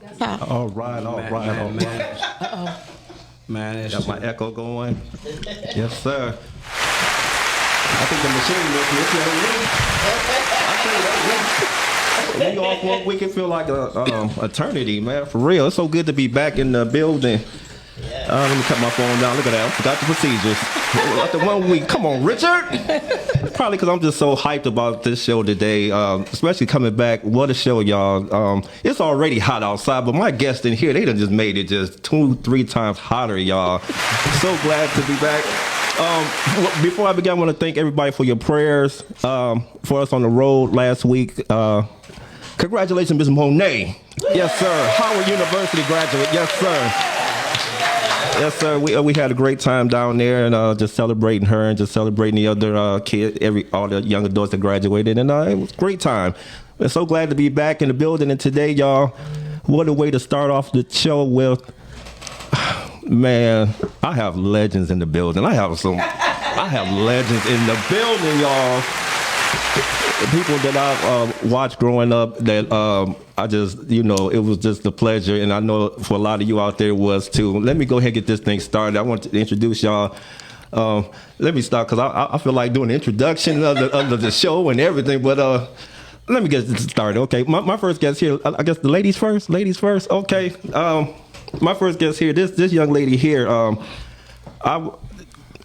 All right, all right, all right. Man, got my echo going. Yes, sir. I think the machine looks here. I tell you that. We off 1 week, it feel like a eternity, man. For real, it's so good to be back in the building. Let me cut my phone down. Look at that. I forgot the procedures. After 1 week. Come on, Richard. Probably because I'm just so hyped about this show today, especially coming back. What a show, y'all. It's already hot outside, but my guests in here, they done just made it just 2-3 times hotter, y'all. So glad to be back. Before I begin, I want to thank everybody for your prayers for us on the road last week. Congratulations, Ms. Monet. Yes, sir. Howard University graduate. Yes, sir. Yes, sir. We had a great time down there, and just celebrating her and just celebrating the other kids, all the young adults that graduated, and it was a great time. We're so glad to be back in the building, and today, y'all, what a way to start off the show with. Man, I have legends in the building. I have legends in the building, y'all. People that I've watched growing up that I just, it was just a pleasure. And I know for a lot of you out there it was too. Let me go ahead and get this thing started. I want to introduce y'all. Let me start because I feel like doing the introduction of the show and everything. But let me get this started. Okay, my first guest here, I guess the ladies first. Ladies first. Okay. My first guest here, this young lady here,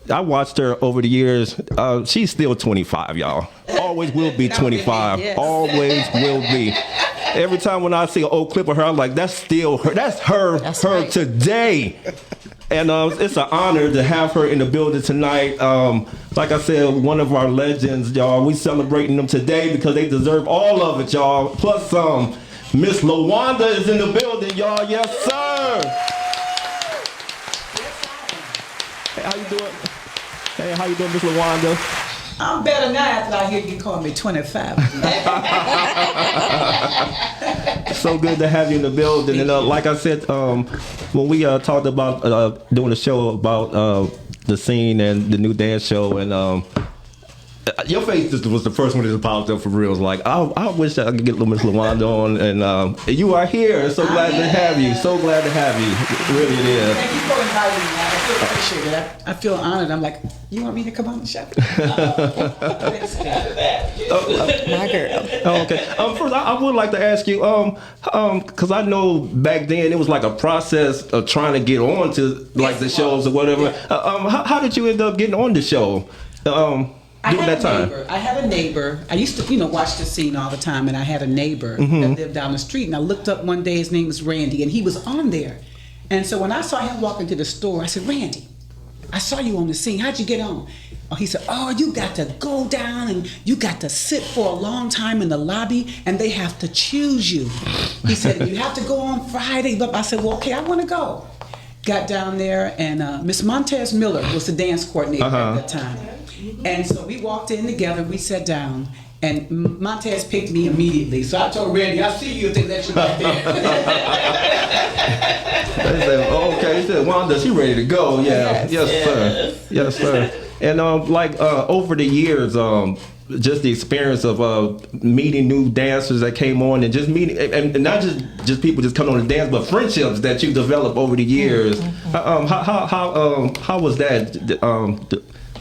I watched her over the years. She's still 25, y'all. Always will be 25. Yes. Always will be. Every time when I see an old clip of her, I'm like, that's still her. That's her right. Today. And it's an honor to have her in the building tonight. Like I said, one of our legends, y'all. We celebrating them today because they deserve all of it, y'all. Plus some. Miss LaWanda is in the building, y'all. Yes, sir. Hey, how you doing? Hey, how you doing, Miss LaWanda? I'm better now after I hear you call me 25. So good to have you in the building. And like I said, when we talked about doing a show about the scene and the new dance show, and your face just was the first one that just popped up for real. It was like, I wish I could get Miss LaWanda on, and you are here. So glad to have you. So glad to have you. It really it is. Thank you for inviting me. I feel appreciated. I feel honored. I'm like, you want me to come on the show? My girl. Okay. First, I would like to ask you, because I know back then it was like a process of trying to get on to like the shows or whatever. How did you end up getting on the show? I had a neighbor. I used to, watch the scene all the time, and I had a neighbor that lived down the street. And I looked up one day. His name was Randy, and he was on there. And so when I saw him walk into the store, I said, "Randy, I saw you on the scene. How'd you get on?" Oh, he said, "Oh, you got to go down and you got to sit for a long time in the lobby, and they have to choose you." He said, "You have to go on Friday." But I said, "Well, okay, I want to go." Got down there, and Miss Montez Miller was the dance coordinator at that time. And so we walked in together, we sat down, and Montez picked me immediately. So I told Randy, "I'll see you if they let you back there." They said, okay, he said, "Wanda, she ready to go." Yeah, yes, sir. Yes, sir. And over the years, just the experience of meeting new dancers that came on, and just meeting, and not just people just coming on to dance, but friendships that you developed over the years. How was that?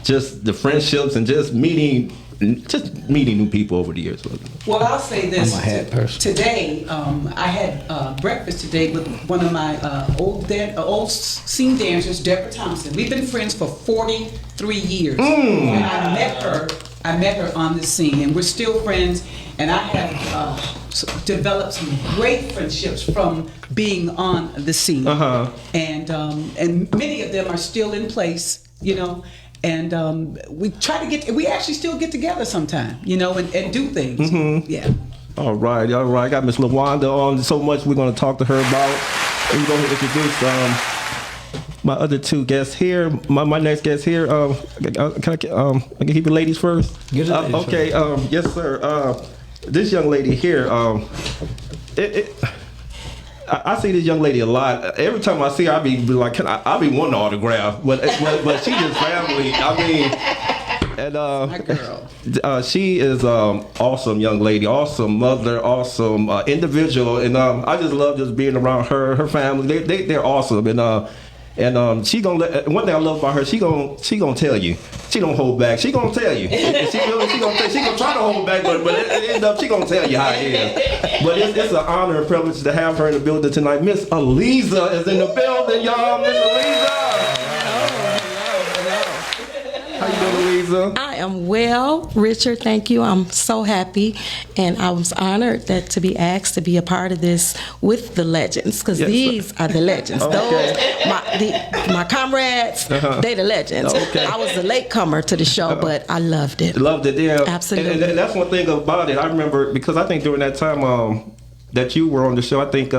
Just the friendships and just meeting new people over the years. Well, I'll say this. I'm a hat person. Today, I had breakfast today with one of my old scene dancers, Deborah Thompson. We've been friends for 43 years. And I met her on the scene, and we're still friends. And I have developed some great friendships from being on the scene. And many of them are still in place, And we actually still get together sometime, and do things. Yeah. All right. I got Miss LaWanda on. So much we're going to talk to her about. We're going to introduce my other two guests here. My next guest here. I can keep the ladies first. Okay. First. Yes, sir. This young lady here. I see this young lady a lot. Every time I see her, I be like, I be wanting to autograph, but she just family. I mean, And My girl. she is awesome young lady, awesome mother, awesome individual, and I just love just being around her, her family. They're awesome, and she gonna let, one thing I love about her, she gonna tell you. She don't hold back. She gonna tell you. She gonna try to hold back, but it end up she gonna tell you how it is. But it's an honor and privilege to have her in the building tonight. Miss Eliza is in the building, y'all. Miss Eliza. How you doing, Eliza? I am well, Richard. Thank you. I'm so happy, and I was honored that to be asked to be a part of this with the legends, because these are the legends. Okay. Those, my comrades, they the legends. Okay. I was the latecomer to the show, but I loved it. Loved it, yeah. Absolutely. And that's one thing about it. I remember because I think during that time that you were on the show, I think.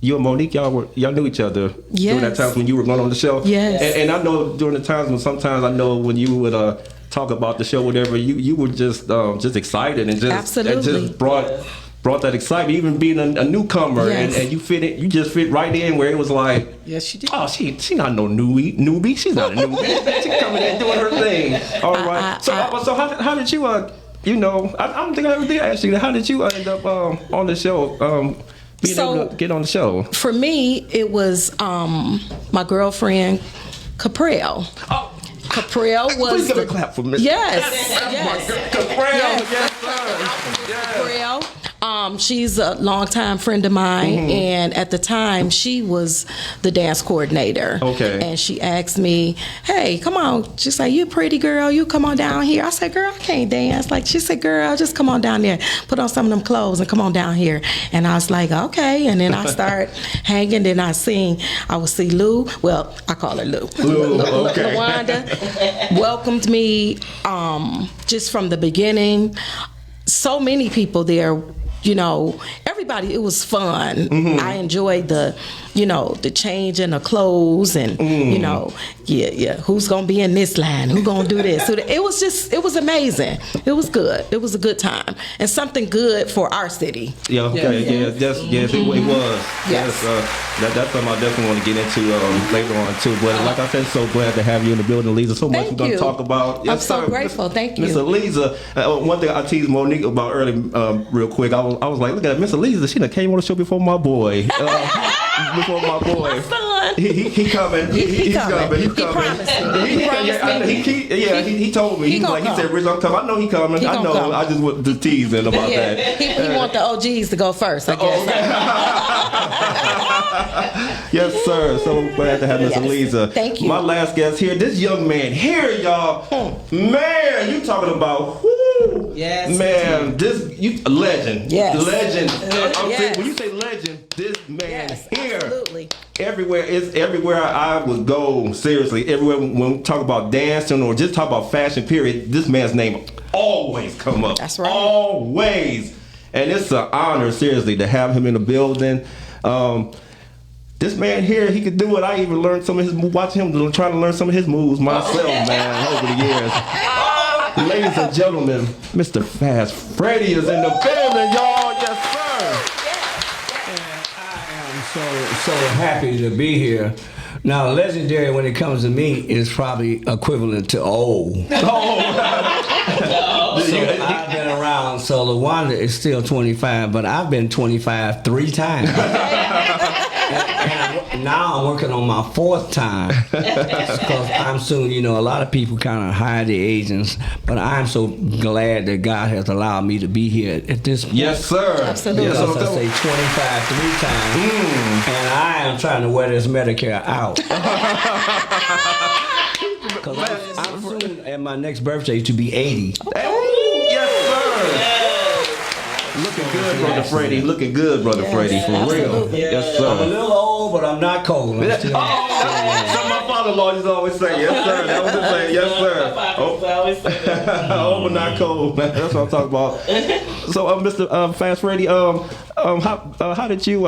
You and Monique, y'all knew each other during that time when you were going on the show. Yes. And I know during the times when sometimes I know when you would talk about the show, whatever, you were just excited and just Absolutely. and just brought that excitement, even being a newcomer, Yes. and you just fit right in where it was like, Yes, she did. oh, she not no newbie. She's not a newbie. She coming in doing her thing. All right. So how did you I don't think I ever did ask you that. How did you end up on the show? Being able to get on the show. For me, it was my girlfriend, Caprell. Oh. Caprell was. Please give a clap for Miss. Yes. Caprell. Yes, Caprell. She's a longtime friend of mine, and at the time, she was the dance coordinator. Okay. And she asked me, "Hey, come on." She said, "You pretty girl, you come on down here." I said, "Girl, I can't dance." Like she said, "Girl, just come on down there, put on some of them clothes, and come on down here." And I was like, "Okay." And then I start hanging. Then I would see Lou. Well, I call her Lou. Okay. Lawanda welcomed me just from the beginning. So many people there, everybody, it was fun. I enjoyed the change in the clothes and, who's going to be in this line? Who's going to do this? So it was amazing. It was good. It was a good time and something good for our city. Yeah, okay, yes, it was. Yes. That's something I definitely want to get into later on too. But like I said, so glad to have you in the building, Eliza. So much we're going to talk about. I'm so grateful. Thank you. Miss Eliza, one thing I teased Monique about earlier, real quick, I was like, look at Miss Eliza. She done came on the show before my boy. Before my boy. My son. He coming. He's coming. He's coming. Promised me. He promised me. He told me. He said, Rich, I'm coming. I know he coming. I know. Come. I just want to tease him about that. He want the OGs to go first, I guess. Yes, sir. So glad to have Miss Eliza. Thank you. My last guest here, this young man here, y'all. Man, you talking about whoo? Yes. Man, a legend. Yes. Legend. I'm Yes. saying, when you say legend, this man here. Absolutely. Everywhere I would go, seriously, everywhere when we talk about dancing or just talk about fashion, period, this man's name always come up. That's right. Always. And it's an honor, seriously, to have him in the building. This man here, he could do it. I even learned some of his moves, watching him trying to learn some of his moves myself, man, over the years. Ladies and gentlemen, Mr. Fast Freddy is in the building, y'all. Yes, sir. So happy to be here. Now, legendary when it comes to me is probably equivalent to old. So I've been around. So LaWanda is still 25, but I've been 25 3 times. And now I'm working on my 4th time because I'm soon. A lot of people kind of hide their ages, but I'm so glad that God has allowed me to be here at this point. Yes, sir. Absolutely. Yes, Because I say 25 3 times, and I am trying to wear this Medicare out. Because I'm soon at my next birthday to be 80. Yes, sir. Looking good, Brother Freddie. Looking good, Brother Freddie. For real. Absolutely. Yes, I'm a sir. little old, but I'm not cold. I'm still, Something my father-in-law used to always say. Yes, sir. That was his saying. Yes, sir. Oh, but not cold. That's what I'm talking about. So, Mr. Fast Freddy, how did you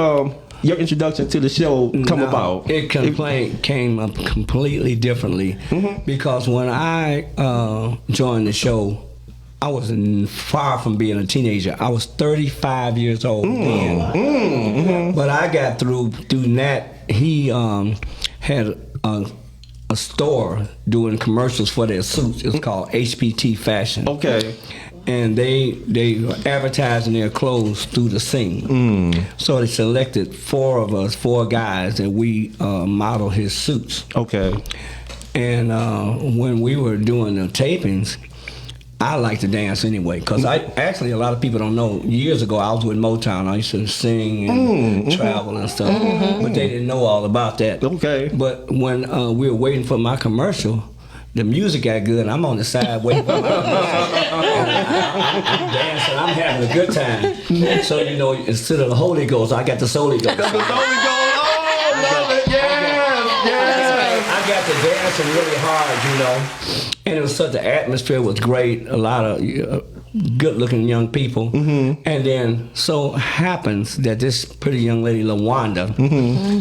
your introduction to the show come about? It came up completely differently because when I joined the show, I was far from being a teenager. I was 35 years old then. But I got through that. He had a a store doing commercials for their suits. It was called HPT Fashion. Okay. And they were advertising their clothes through the scene. So they selected 4 guys, and we modeled his suits. Okay. And when we were doing the tapings, I like to dance anyway, because a lot of people don't know. Years ago, I was with Motown. I used to sing and travel and stuff, but they didn't know all about that. Okay. But when we were waiting for my commercial, the music got good, and I'm on the side waiting for my commercial. I'm dancing, I'm having a good time. So, you know, instead of the Holy Ghost, I got the Holy Ghost. The Holy Ghost. Oh, love it. Yes. I got to dancing really hard, you know. And it was such, the atmosphere was great. A lot of good-looking young people. And then so happens that this pretty young lady, LaWanda,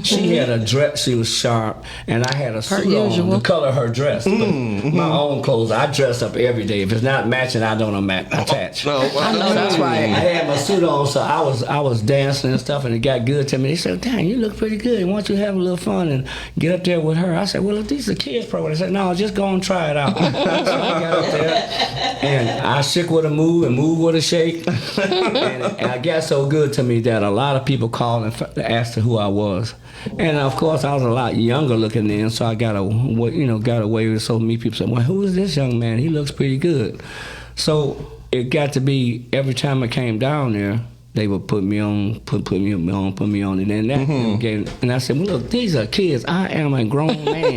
she had a dress. She was sharp, and I had a suit on the color of her dress. My own clothes, I dress up every day. If it's not matching, I don't attach. No, I know that's right. I had my suit on, so I was dancing and stuff, and it got good to me. They said, "Dang, you look pretty good. Why don't you have a little fun and get up there with her?" I said, "Well, if these are kids' program," they said, "No, just go and try it out." So I got up there, and I shook with a move and move with a shake, and I got so good to me that a lot of people called and asked who I was. And of course, I was a lot younger looking then, so I got away with so many people said, "Well, who is this young man? He looks pretty good." So it got to be every time I came down there, they would put me on, put me on, and then that gave. And I said, "Well, look, these are kids. I am a grown man,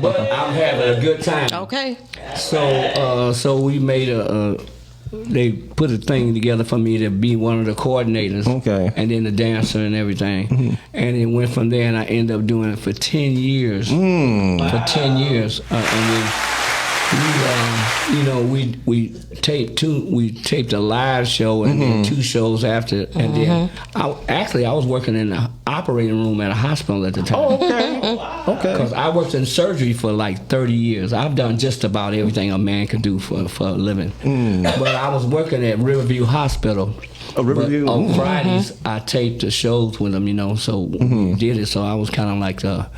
but I'm having a good time." Okay. So we made they put a thing together for me to be one of the coordinators. Okay. And then the dancer and everything. And it went from there, and I ended up doing it for 10 years. For 10 years. And then we taped a live show and then 2 shows after, and then I was working in the operating room at a hospital at the time. Oh, okay. Okay. Because I worked in surgery for like 30 years. I've done just about everything a man could do for a living. But I was working at Riverview Hospital. Riverview. But on Fridays, I taped the shows with them, you know, so we did it. So I was kind of like the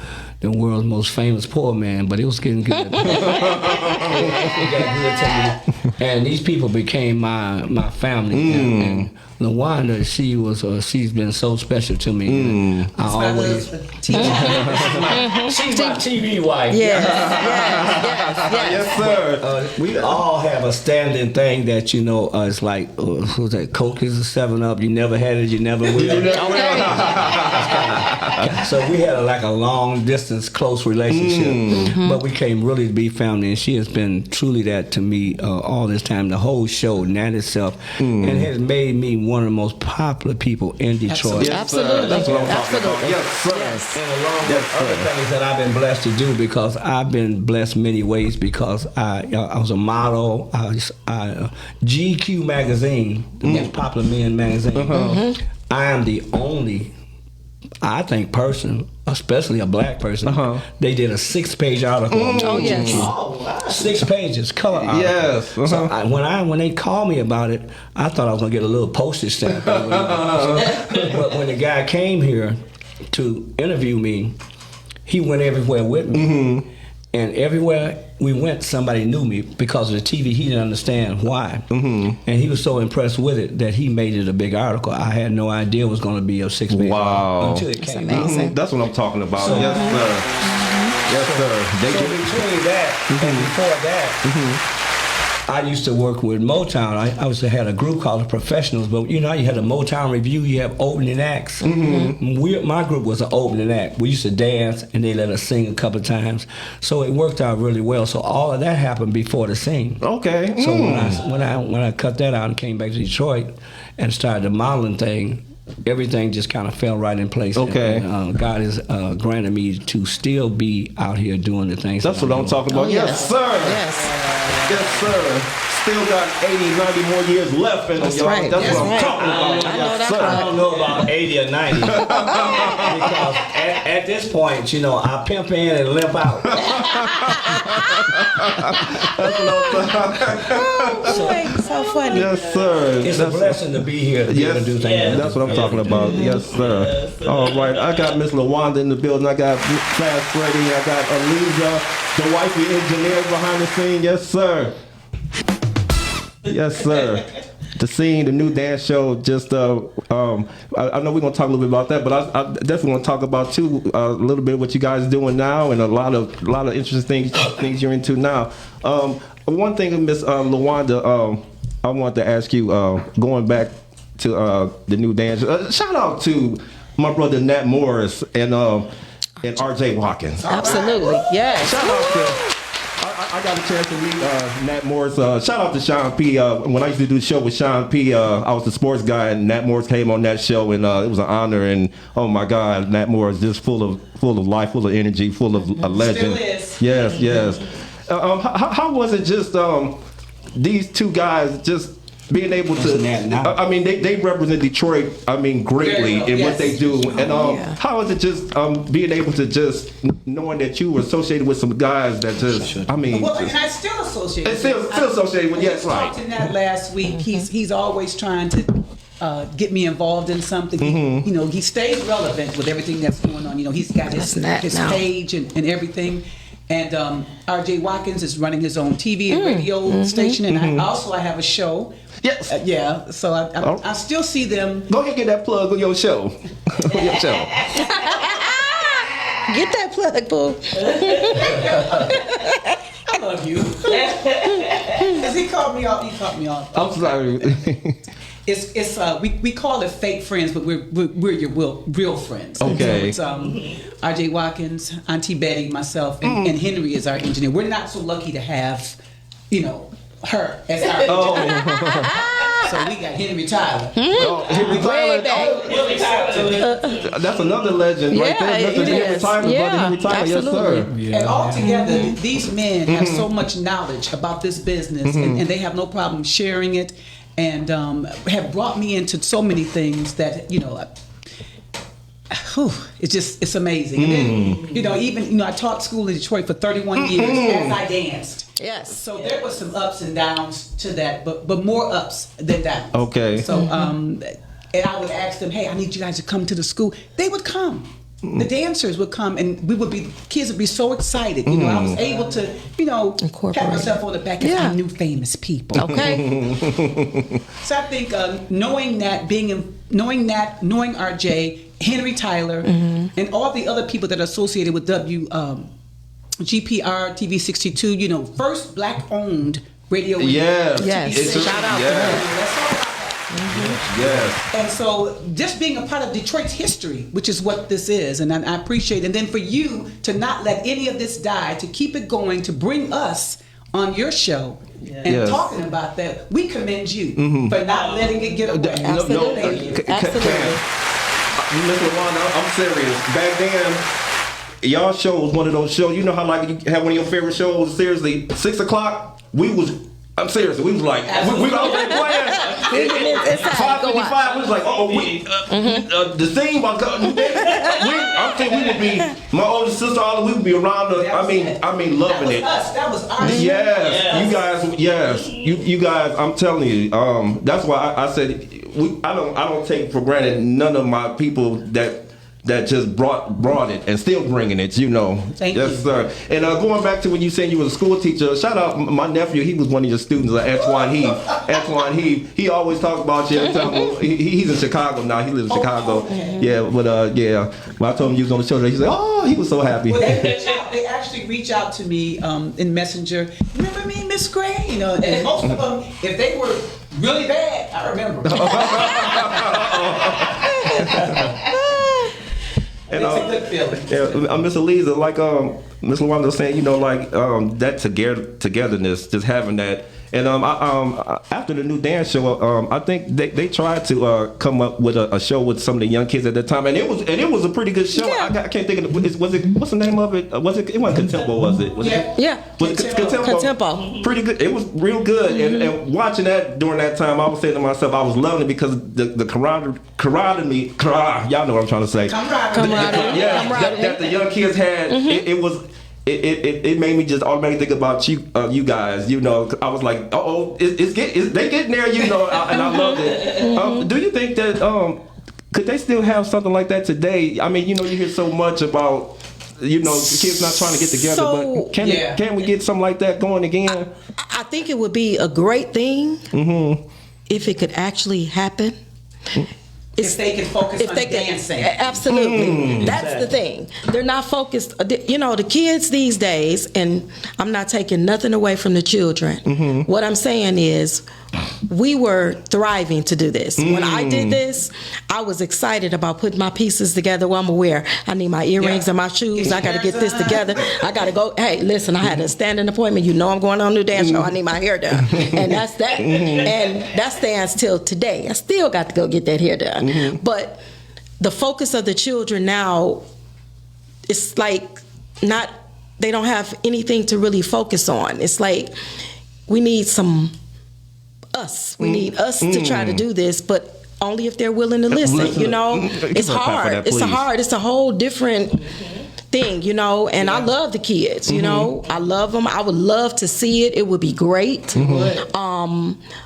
world's most famous poor man, but it was getting good. It got good to me. And these people became my family. And LaWanda, she's been so special to me. I always. She's my TV wife. Yes. Yes, sir. We all have a standing thing that, you know, it's like, who's that? Coke is a 7-Up. You never had it, you never will. So we had a long distance, close relationship, but we came really to be family, and she has been truly that to me all this time. The whole show, and that itself, and has made me one of the most popular people in Detroit. Yes, Absolutely. That's what I'm talking about. Absolutely. Yes, sir. Yes. And along with other things that I've been blessed to do, because I've been blessed many ways, because I was a model. GQ magazine, the most popular men magazine. I am the only, I think, person, especially a black person, they did a 6-page article on me. Oh, yes. Oh, wow. 6 pages, color article. Yes. So when they called me about it, I thought I was gonna get a little postage stamp. But when the guy came here to interview me, he went everywhere with me, and everywhere we went, somebody knew me because of the TV. He didn't understand why, and he was so impressed with it that he made it a big article. I had no idea it was going to be a 6-page Wow. until it came amazing. out. That's what I'm talking about. Yes, sir. Yes, sir. So between that and before that, I used to work with Motown. I had a group called the Professionals, but you know, you had a Motown review, you have opening acts. My group was an opening act. We used to dance, and they let us sing a couple of times. So it worked out really well. So all of that happened before the scene. Okay. So when I cut that out and came back to Detroit and started the modeling thing, everything just kind of fell right in place. Okay. And, God has granted me to still be out here doing the things. That's what I'm talking about. Oh, yes, sir. Yes. Yes, sir. still got 80, 90 more years left in them, That's y'all. right. That's That's what I'm right. talking about. I know Yes, that's sir. I don't know about 80 or 90. Because at this point, you know, I pimp in and limp out. So funny. Yes, sir. It's a blessing to be here to be able to do things. That's what I'm talking about. Yes, sir. All right, I got Miss LaWanda in the building. I got Fast Freddy. I got Aliza, the wifey engineer behind the scene. Yes, sir. Yes, sir. The scene, the new dance show. Just, I know we're gonna talk a little bit about that, but I definitely want to talk about too a little bit what you guys doing now, and a lot of interesting things you're into now. One thing, Miss LaWanda, I want to ask you, going back to the new dance. Shout out to my brother Nat Morris and R.J. Watkins. Absolutely. Yes. Shout out to. I got a chance to meet Nat Morris. Shout out to Sean P. When I used to do the show with Sean P, I was the sports guy, and Nat Morris came on that show, and it was an honor. And oh my God, Nat Morris just full of life, full of energy, full of a legend. Still is. Yes, yes. How was it just these two guys just being able to? I mean, they represent Detroit. I mean, greatly in what they do. And how is it just being able to just knowing that you were associated with some guys that just? I mean, Well, and I still associate. it's still associated with. Yes, I right. talked to Nat last week. He's always trying to get me involved in something. You know, he stays relevant with everything that's going on. You know, he's got his page and everything. And R.J. Watkins is running his own TV and radio station, and I have a show. Yes. Yeah, so I still see them. Go ahead and get that plug on your show. On your show. Get that plug, boo. I love you. As he caught me off. I'm sorry. It's we call it fake friends, but we're your real friends. Okay. So it's R.J. Watkins, Auntie Betty, myself, and Henry is our engineer. We're not so lucky to have, you know, her as our engineer. So we got Henry Tyler. Henry Tyler. That's another legend right there. That's Henry Tyler, brother Henry Tyler. Yes, sir. And all together, these men have so much knowledge about this business, and they have no problem sharing it, and have brought me into so many things that, you know, it's amazing. And then, you know, I taught school in Detroit for 31 years as I danced. Yes. So there was some ups and downs to that, but more ups than downs. Okay. So and I would ask them, hey, I need you guys to come to the school. They would come. The dancers would come, and kids would be so excited. You know, I was able to, you know, pat myself on the back and I knew famous people. Okay. So I think knowing RJ, Henry Tyler, and all the other people that are associated with GPR TV 62, you know, first black-owned radio. Yes. Shout out to her. Let's talk about that. Yes. And so just being a part of Detroit's history, which is what this is, and I appreciate it. And then for you to not let any of this die, to keep it going, to bring us on your show and talking about that, we commend you for not letting it get away. Absolutely. Thank you. Absolutely. Miss LaWanda, I'm serious. Back then, y'all show was one of those shows. You know how like you have one of your favorite shows. Seriously, 6 o'clock. I'm serious. We was like, we already playing. It's 5:55. We was like, the scene was going. I'm thinking we would be. My older sister, all we would be around the. I mean, loving it. That was our show. Yes, you guys. Yes, you guys. I'm telling you. That's why I said I don't take for granted none of my people that just brought it and still bringing it, you know. Thank you. Yes, sir. And going back to when you said you was a school teacher, shout out my nephew. He was one of your students, Antoine Heath. Antoine Heath. He always talk about you every time. He's in Chicago now. He lives in Chicago. Okay. Yeah, but yeah. When I told him you was on the show, he said, "Oh, he was so happy." Well, they actually reach out to me in Messenger. Remember me, Miss Gray? You know, and most of them, if they were really bad, I remember. And, it's a good feeling. Yeah, Miss Aliza, like Miss LaWanda was saying, you know, like that togetherness, just having that, And after the new dance show, I think they tried to come up with a show with some of the young kids at the time, and it was a pretty good show. Yeah. I can't think of it. Was it, what's the name of it? It wasn't Contempo, was it? Yeah. Was it Contempo? Pretty good. It was real good. Mm-hmm. And watching that during that time, I was saying to myself, I was loving it because the camaraderie, y'all know what I'm trying to say. Camaraderie. That the young kids had. Mm-hmm. It was. It made me just automatically think about you guys. You know, I was like, they getting there. You know, and I loved it. Do you think that could they still have something like that today? I mean, you know, you hear so much about, you know, the kids not trying to get together, but can we get something like that going again? I think it would be a great thing if it could actually happen. If they can focus on dancing. Absolutely. That's the thing. They're not focused. You know, the kids these days, and I'm not taking nothing away from the children. What I'm saying is, we were thriving to do this. When I did this, I was excited about putting my pieces together. Well, I'm aware I need my earrings and my shoes. I got to get this together. I got to go. Hey, listen, I had a standing appointment. You know I'm going on a new dance show. I need my hair done. And that's that. And that stands till today. I still got to go get that hair done. But the focus of the children now, it's like not, they don't have anything to really focus on. It's like we need we need us to try to do this, but only if they're willing to listen. You know, it's hard. It's a whole different thing, you know, and I love the kids, you know, I love them. I would love to see it. It would be great.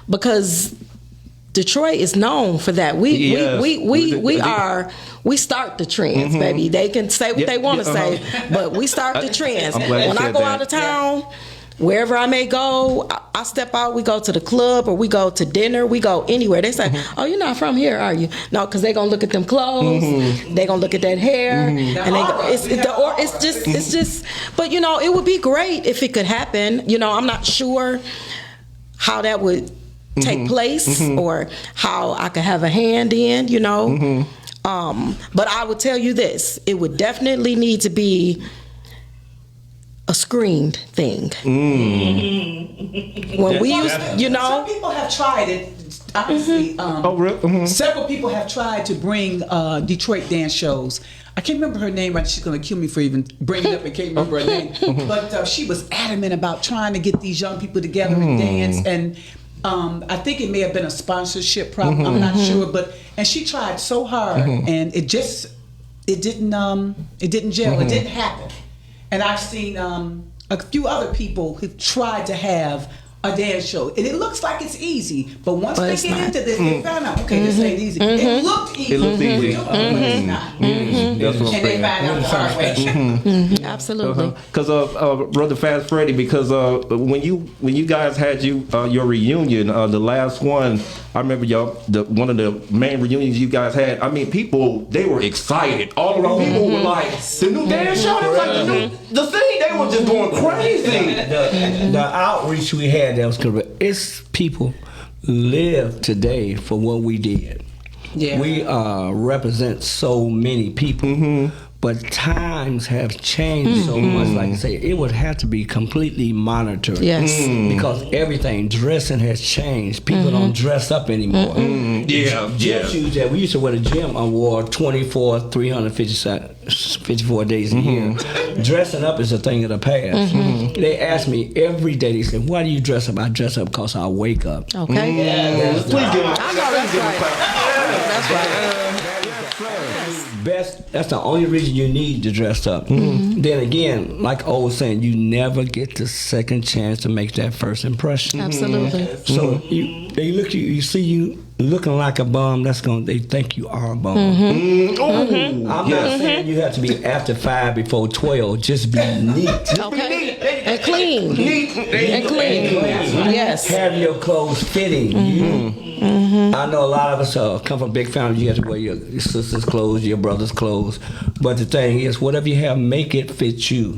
Because Detroit is known for that. We start the trends, baby. They can say what they want to say, but we start the trends. When I go out of town, wherever I may go, I step out, we go to the club or we go to dinner, we go anywhere. They say, oh, you're not from here, are you? No, because they're going to look at them clothes, they're going to look at that hair, and it's just, but you know, it would be great if it could happen. You know, I'm not sure how that would take place or how I could have a hand in, you know. But I would tell you this, it would definitely need to be a screened thing. When we used, you know, some people have tried it. Honestly, several people have tried to bring Detroit dance shows. I can't remember her name. Right, she's gonna kill me for even bringing it up. I can't remember her name. But she was adamant about trying to get these young people together and dance. And I think it may have been a sponsorship problem. I'm not sure, and she tried so hard, and it didn't gel. It didn't happen. And I've seen a few other people who've tried to have a dance show, and it looks like it's easy, but once they get into this, they found out, okay, this ain't easy. It looked easy. But it's not. That's what I'm And they saying. find out the hard way. Absolutely. Because Brother Fast Freddy, because when you guys had your reunion, the last one, I remember one of the main reunions you guys had. I mean, people, they were excited all around. People were like, the new dance show. They was like the thing. They were just going crazy. The outreach we had, that was correct. It's people live today for what we did. Yeah. We represent so many people. But times have changed so much. Like I say, it would have to be completely monitored. Yes. Because everything, dressing has changed. People don't dress up anymore. Gym shoes that we used to wear to the gym, I wore 354 days a year. Dressing up is a thing of the past. They ask me every day, they say, why do you dress up? I dress up because I wake up. Okay. Please give them. I know that's right. That's the only reason you need to dress up. Then again, like I was saying, you never get the second chance to make that first impression. Absolutely. So they look you see you looking like a bum. They think you are a bum. I'm not saying you have to be after 5 before 12. Just be neat. Okay. And clean. And clean. Yes. Have your clothes fitting. I know a lot of us come from big families. You have to wear your sister's clothes, your brother's clothes. But the thing is, whatever you have, make it fit you.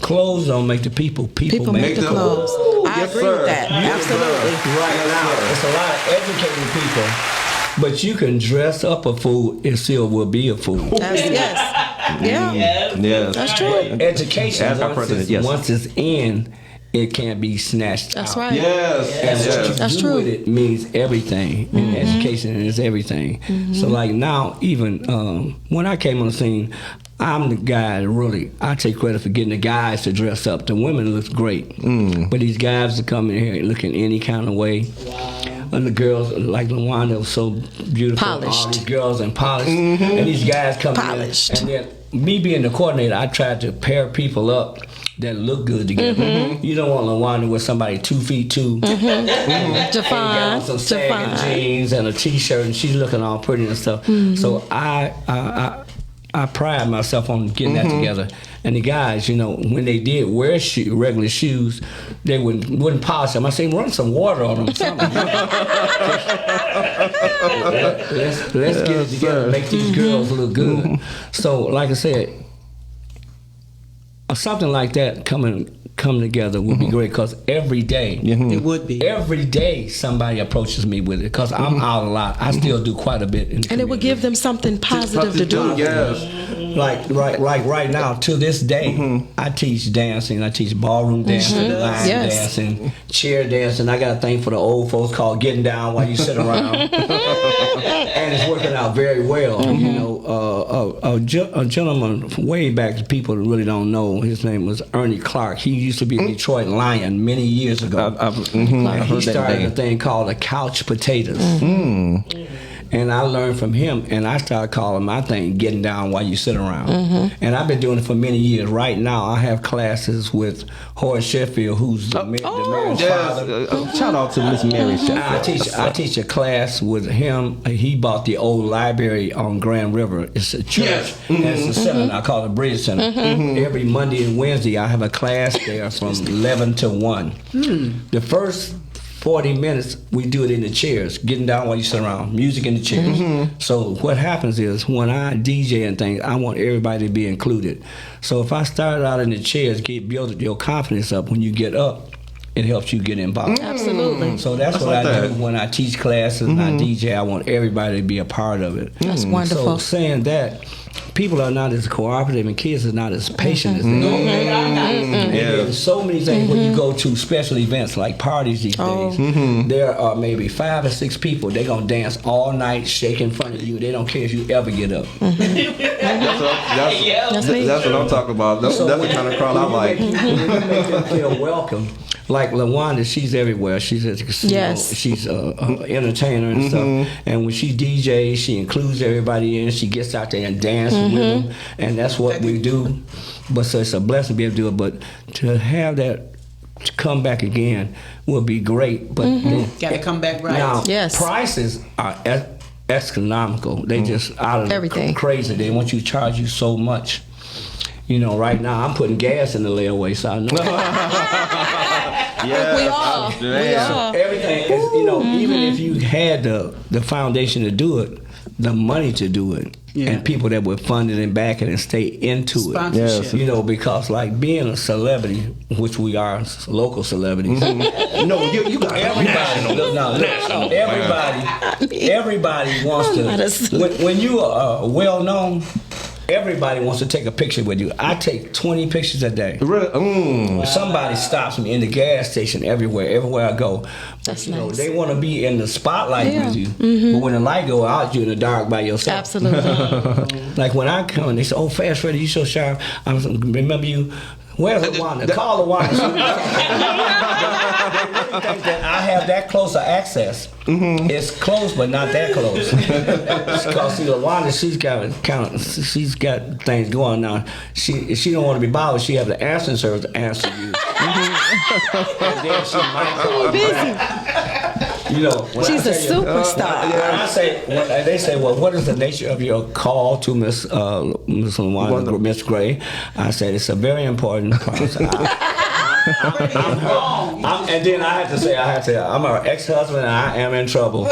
Clothes don't make the people. People make the clothes. I agree with that. Absolutely. Right now, it's a lot of educated people. But you can dress up a fool, it still will be a fool. Yes. Yes. That's true. Education, once it's in, it can't be snatched That's out. right. Yes. And what you That's do true. with it means everything. And education is everything. So like now, even when I came on the scene, I'm the guy that really, I take credit for getting the guys to dress up. The women look great. But these guys that come in here looking any kind of way. And the girls, like LaWanda, was so beautiful. Polished. All these girls and polished. And these guys come Polished. in. And then me being the coordinator, I tried to pair people up that look good together. You don't want LaWanda with somebody 2'2". Javon, Some sagging jeans and a t-shirt, and she's looking all pretty and stuff. So I pride myself on getting that together. And the guys, you know, when they did wear regular shoes, they wouldn't polish them. I say, run some water on them. Something. let's get it together, and make these girls look good. So, like I said, something like that come together would be great, because every day, It would be. every day somebody approaches me with it, because I'm out a lot. I still do quite a bit in the And it would community. give them something positive to do. Yes. Like right now, to this day, I teach dancing. I teach ballroom dancing, line Yes. dancing, chair dancing. I got a thing for the old folks called getting down while you sit around, and it's working out very well. You know, a gentleman way back, people really don't know. His name was Ernie Clark. He used to be a Detroit Lion many years ago. I've And he heard that started a name. thing called the couch potatoes. And I learned from him, and I started calling my thing "getting down while you sit around." And I've been doing it for many years. Right now, I have classes with Horace Sheffield, who's the marriage father. Yes. Shout out to Miss Mary Sheffield. I teach a class with him. He bought the old library on Grand River. It's a church. Yes. And it's a center. I call it Bridge Center. Every Monday and Wednesday, I have a class there from 11 to 1. The first 40 minutes, we do it in the chairs, getting down while you sit around, music in the chairs. So what happens is, when I DJ and things, I want everybody to be included. So if I start out in the chairs, build your confidence up. When you get up, it helps you get involved. Absolutely. So that's what like I that. do when I teach classes and I DJ. I want everybody to be a part of it. That's wonderful. So saying that, people are not as cooperative and kids are not as patient as they are. And there's so many things when you go to special events like parties these days. There are maybe 5 or 6 people. They're going to dance all night, shake in front of you. They don't care if you ever get up. That's what I'm talking about. That's the kind of crowd I like. When you make them feel welcome. Like LaWanda, she's everywhere. She's at the casino. Yes. She's an entertainer and stuff. And when she DJs, she includes everybody in. She gets out there and dances with them. And that's what we do. But so it's a blessing to be able to do it. But to have that to come back again would be great. But then, Got to come back right. now, Yes. prices are astronomical. They just out of Everything. crazy. They want you to charge you so much. You know, right now I'm putting gas in the layaway, so I know. Yeah, We are. We are. Everything is, you know, even if you had the foundation to do it, the money to do it, and people that would fund it and back it and stay into it. Sponsorship. Yes. You know, because like being a celebrity, which we are local celebrities. No, you got Everybody wants I'm not a to. When you are well known, everybody wants to take a picture with you. I take 20 pictures a day. Somebody stops me in the gas station everywhere I go. That's You know, nice. they want to be in the spotlight Yeah. with you. But when the light go out, you're in the dark by yourself. Absolutely. Like when I come and they say, "Oh, Fast Freddy, you so sharp." I remember you. Where's LaWanda? Call LaWanda. They think that I have that close of access. It's close, but not that close. Because see, LaWanda, she's got things going now. She don't want to be bothered. She have the answering service to answer you. And then she might call you back. You know, when She's I a tell you- superstar. when they say, "Well, what is the nature of your call to Miss LaWanda, Miss Gray?" I said, "It's a very important process." And then I had to say, I'm her ex-husband and I am in trouble.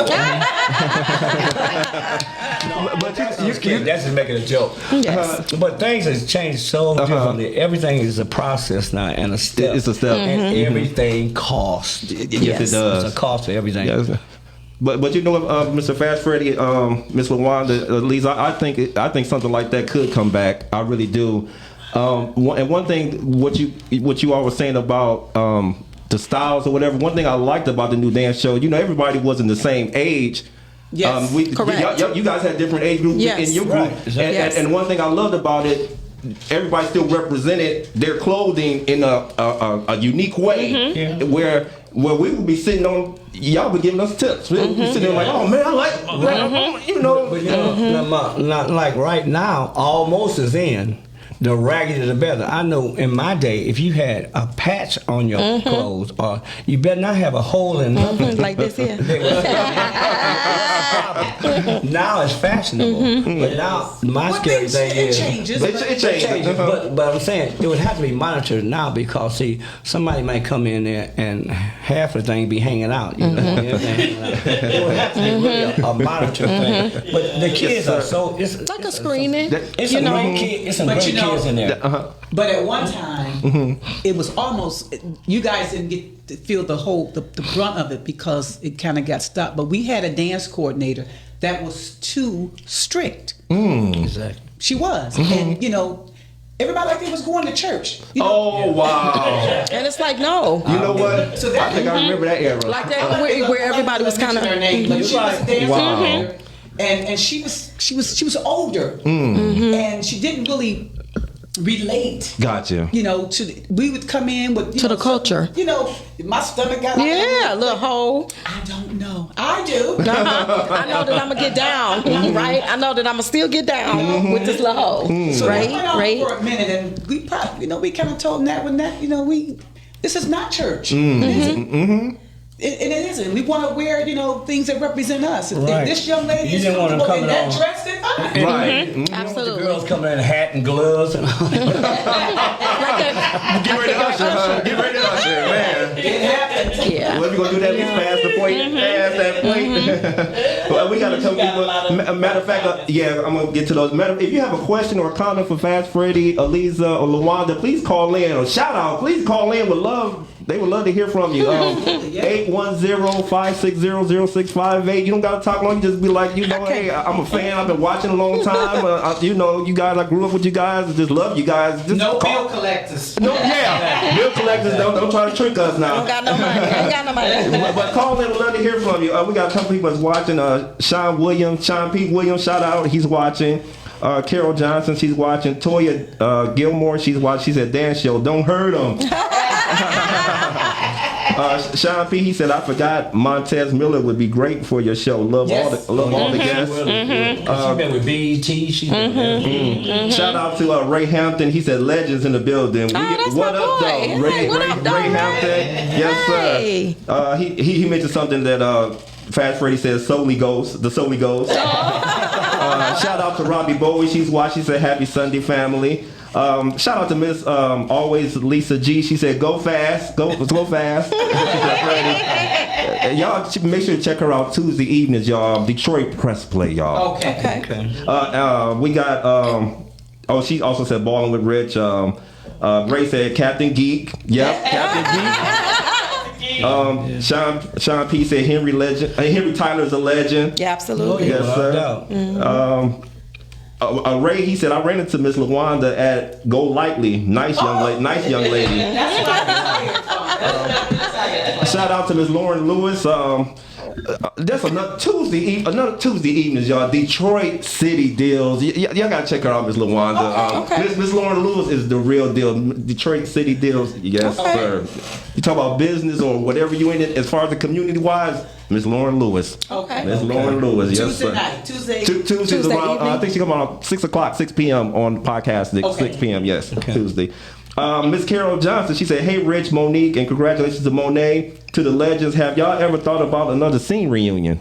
But That's just making a joke. Yes. But things has changed so differently. Everything is a process now and a step. It's a step. And everything costs. Yes, Yes. it does. It's a cost for everything. Yes. But you know what, Mr. Fast Freddy, Miss LaWanda, Lisa, I think something like that could come back. I really do. And one thing, what you all were saying about the styles or whatever. One thing I liked about the new dance show, everybody wasn't the same age. Yes, correct. You guys had different age groups in your group, and one thing I loved about it, everybody still represented their clothing in a unique way, where we would be sitting on, y'all be giving us tips. We'd be sitting there like, oh man, I like, But not like right now, almost is in. The raggedy the better. I know in my day, if you had a patch on your clothes, or you better not have a hole in nothing. Like this here. Now it's fashionable, but now my scary thing is it changes. But I'm saying it would have to be monitored now because see, somebody might come in there and half the thing be hanging out. It would have to be really a monitored thing. But the kids are so it's like a screening. It's some great kids. It's some great kids in there. But at one time, it was almost, you guys didn't get to feel the brunt of it because it kind of got stopped. But we had a dance coordinator that was too strict. Exactly. She was. And, everybody like they was going to church. Oh, wow. And it's like, no. You know what? So that, I think I remember that era. Like that, where everybody was kind of. her name, but she was a dance Wow. coordinator, and she was older, and she didn't really relate. Gotcha. We would come in with To the culture. My stomach got Yeah, a little hole. I don't know. I do. I know that I'm gonna get down, right? I know that I'm gonna still get down with this little hole, So right? we went on Right. for a minute, and we probably, we kind of told them that this is not church. It isn't. We want to wear, things that represent us. If this young lady You is didn't want them comfortable in coming that on. dress, then fine. Right. Absolutely. The girls coming in a hat and gloves and all that. Like that. Get ready to usher, huh? Get ready to usher, man. It happens. Yeah. What we gonna do that? We pass the plate, pass that plate. Well, we gotta tell people. Matter of fact, I'm gonna get to those. If you have a question or a comment for Fast Freddy, Eliza, or LaWanda, please call in or shout out. Please call in. They would love to hear from you. 810-560-0658. You don't gotta talk long. You just be like, hey, I'm a fan. I've been watching a long time. You guys. I grew up with you guys. I just love you guys. Just No call. bill collectors. No, yeah. Bill collectors don't try to trick us now. Don't got no money. Ain't got no money. But call in. We'd love to hear from you. We got a couple people that's watching. Sean P. Williams, shout out. He's watching. Carol Johnson, she's watching. Toya Gilmore, she's watching. She said, dance show, don't hurt them. Sean P. He said, I forgot Montez Miller would be great for your show. Love all the guests. She's been with BET. She's been Shout out to Ray Hampton. He said, legends in the building. That's What my up, boy. though? Hey, what up, though, Ray Hampton. Yes, sir. He mentioned something that Fast Freddy says, Solely Ghost, the Solely Ghost. Shout out to Robbie Bowie. She's watching. She said, happy Sunday, family. Shout out to Miss Always Lisa G. She said, go fast. Go fast. Y'all make sure to check her out Tuesday evenings, y'all. Detroit Press Play, y'all. Okay. We got, she also said Ballin with Rich. Ray said Captain Geek. Yep, Captain Geek. Sean P said Henry Tyler's a legend. Yeah, absolutely. Yes, sir. Ray, he said, I ran into Miss LaWanda at Go Lightly. Nice young lady. Shout out to Miss Lauren Lewis. That's another Tuesday evenings, y'all. Detroit City Deals. Y'all gotta check her out, Miss LaWanda. Miss Lauren Lewis is the real deal. Detroit City Deals. Yes, sir. You talk about business or whatever you in it, as far as the community wise, Miss Lauren Lewis. Okay. Miss Lauren Lewis. Yes, Tuesday sir. night. Tuesdays around. I think she come on 6 o'clock, 6 p.m. on podcast. 6 p.m. Yes, Tuesday. Miss Carol Johnson, she said, hey Rich, Monique, and congratulations to Monet, to the legends. Have y'all ever thought about another scene reunion?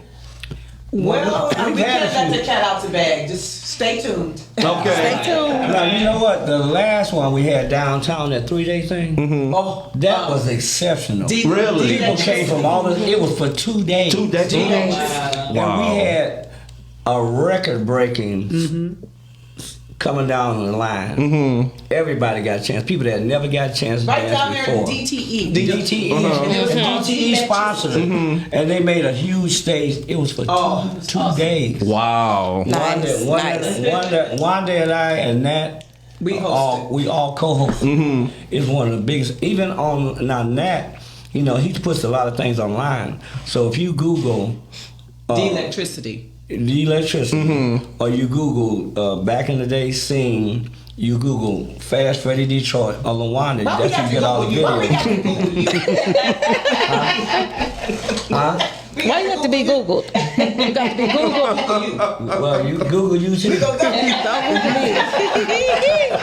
Well, we can't let the cat out the bag. Just stay tuned. Okay. Stay tuned. Now, you know what? The last one we had downtown, that 3-day thing, that was exceptional. Really? People came from all the, it was for 2 days. 2 days? And we had a record-breaking coming down the line. Everybody got a chance. People that never got a chance to Right down dance there in before. DTE. DTE. And DTE sponsored it. And they made a huge stage. It was for two days. Wow. Nice. Wanda and I and Nat We host we all co-host. It's one of the biggest. Even on now Nat, you know, he puts a lot of things online. So if you Google the electricity, or you Google back in the day scene. You Google Fast Freddy Detroit or LaWanda, that's where you get all the videos. Why you have to be Googled? You got to be Googled. Well, you Google YouTube.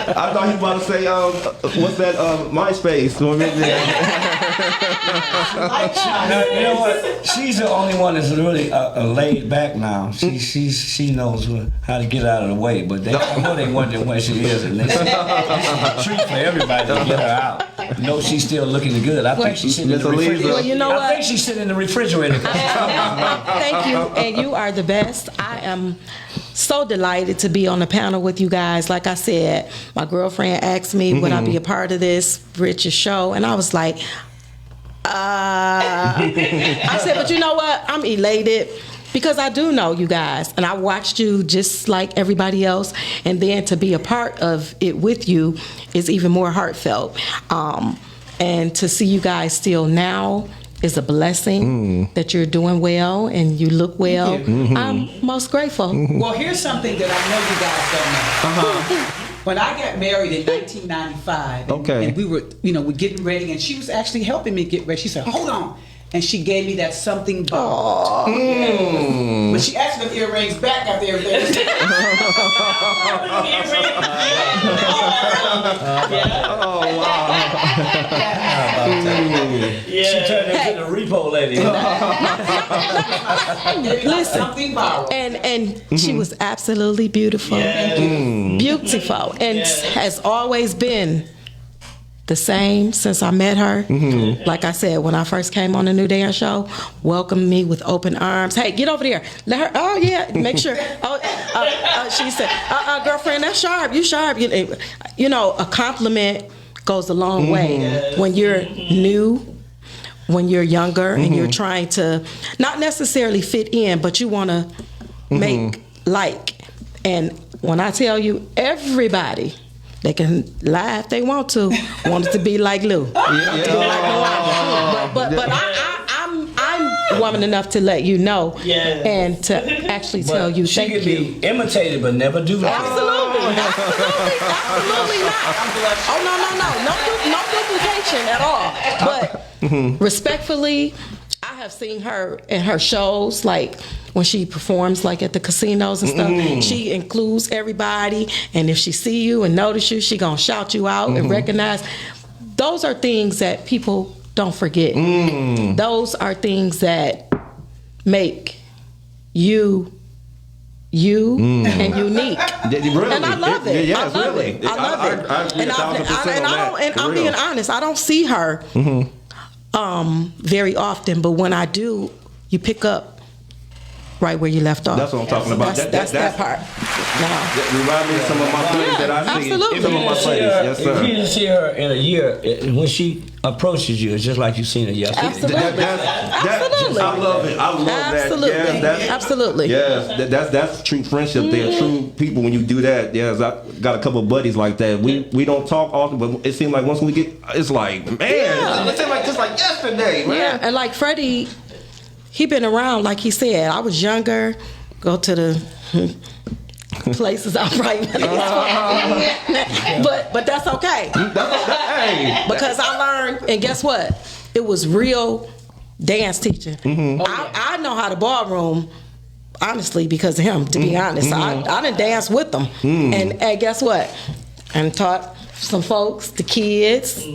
I thought he was about to say, what's that, MySpace? You know what? She's the only one that's really laid back now. She knows how to get out of the way, but I know they wonder where she is, and it's a treat for everybody to get her out. No, she's still looking good. I think she's sitting in the refrigerator. Well, you know what? I think she's sitting in the refrigerator. Thank you, and you are the best. I am so delighted to be on the panel with you guys. Like I said, my girlfriend asked me, would I be a part of this Rich's show? And I was like, I said, but you know what? I'm elated because I do know you guys, and I watched you just like everybody else, and then to be a part of it with you is even more heartfelt. And to see you guys still now is a blessing that you're doing well and you look well. I'm most grateful. Well, here's something that I know you guys don't know. When I got married in 1995, and we were, we're getting ready, and she was actually helping me get ready. She said, "Hold on," and she gave me that something borrowed. But she asked me the earrings back after everything. Oh, wow. She turned into the repo lady. Listen, Something borrowed. and she was absolutely beautiful. Beautiful, and has always been the same since I met her. Like I said, when I first came on the New Dance Show, welcomed me with open arms. Hey, get over there. Let her. Oh yeah, make sure. She said, girlfriend, that's sharp. You sharp. You know, a compliment goes a long way when you're new. When you're younger and you're trying to not necessarily fit in, but you want to make like. And when I tell you, everybody, they can lie if they want to to be like Lou. But I'm woman enough to let you know and to actually tell you thank you. She could be imitated but never duplicated. Absolutely not. Oh no duplication at all. But respectfully, I have seen her in her shows, like when she performs like at the casinos and stuff. She includes everybody, and if she see you and notice you, she gonna shout you out and recognize. Those are things that people don't forget. Those are things that make you and unique. Really? And I love it. Yes, I love really. it. I love it. I agree 1,000% on that. I'm being honest. I don't see her very often, but when I do, you pick up right where you left off. That's what I'm talking about. That's that part. That remind me of some of my plays that I see. Absolutely. Some of my plays. Yes, sir. If you didn't see her in a year, when she approaches you, it's just like you've seen her yesterday. Absolutely. Absolutely. I love it. I love Absolutely. that. Yes, Absolutely. Yes, that's true friendship there. True people when you do that. Yes, I got a couple of buddies like that. We don't talk often, but it seems like once we get, it's like, man, it seems like just like yesterday, man. Yeah, and like Freddie, he been around, like he said. I was younger, go to the places I probably but that's okay. Because I learned, and guess what? It was real dance teaching. I know how to ballroom, honestly, because of him, to be honest. I done dance with them. And guess what? And taught some folks, the kids,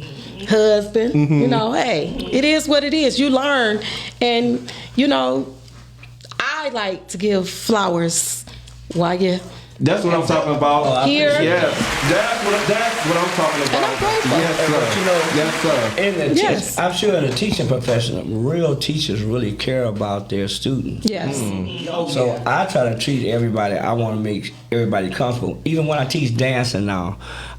husband, hey, it is what it is. You learn, and I like to give flowers while you. That's what I'm talking about. Here. Yes, that's what I'm talking about. And I'm grateful. Yes, sir. Yes, sir. I'm sure in the teaching profession, real teachers really care about their students. Yes. So I try to treat everybody. I want to make everybody comfortable. Even when I teach dancing now,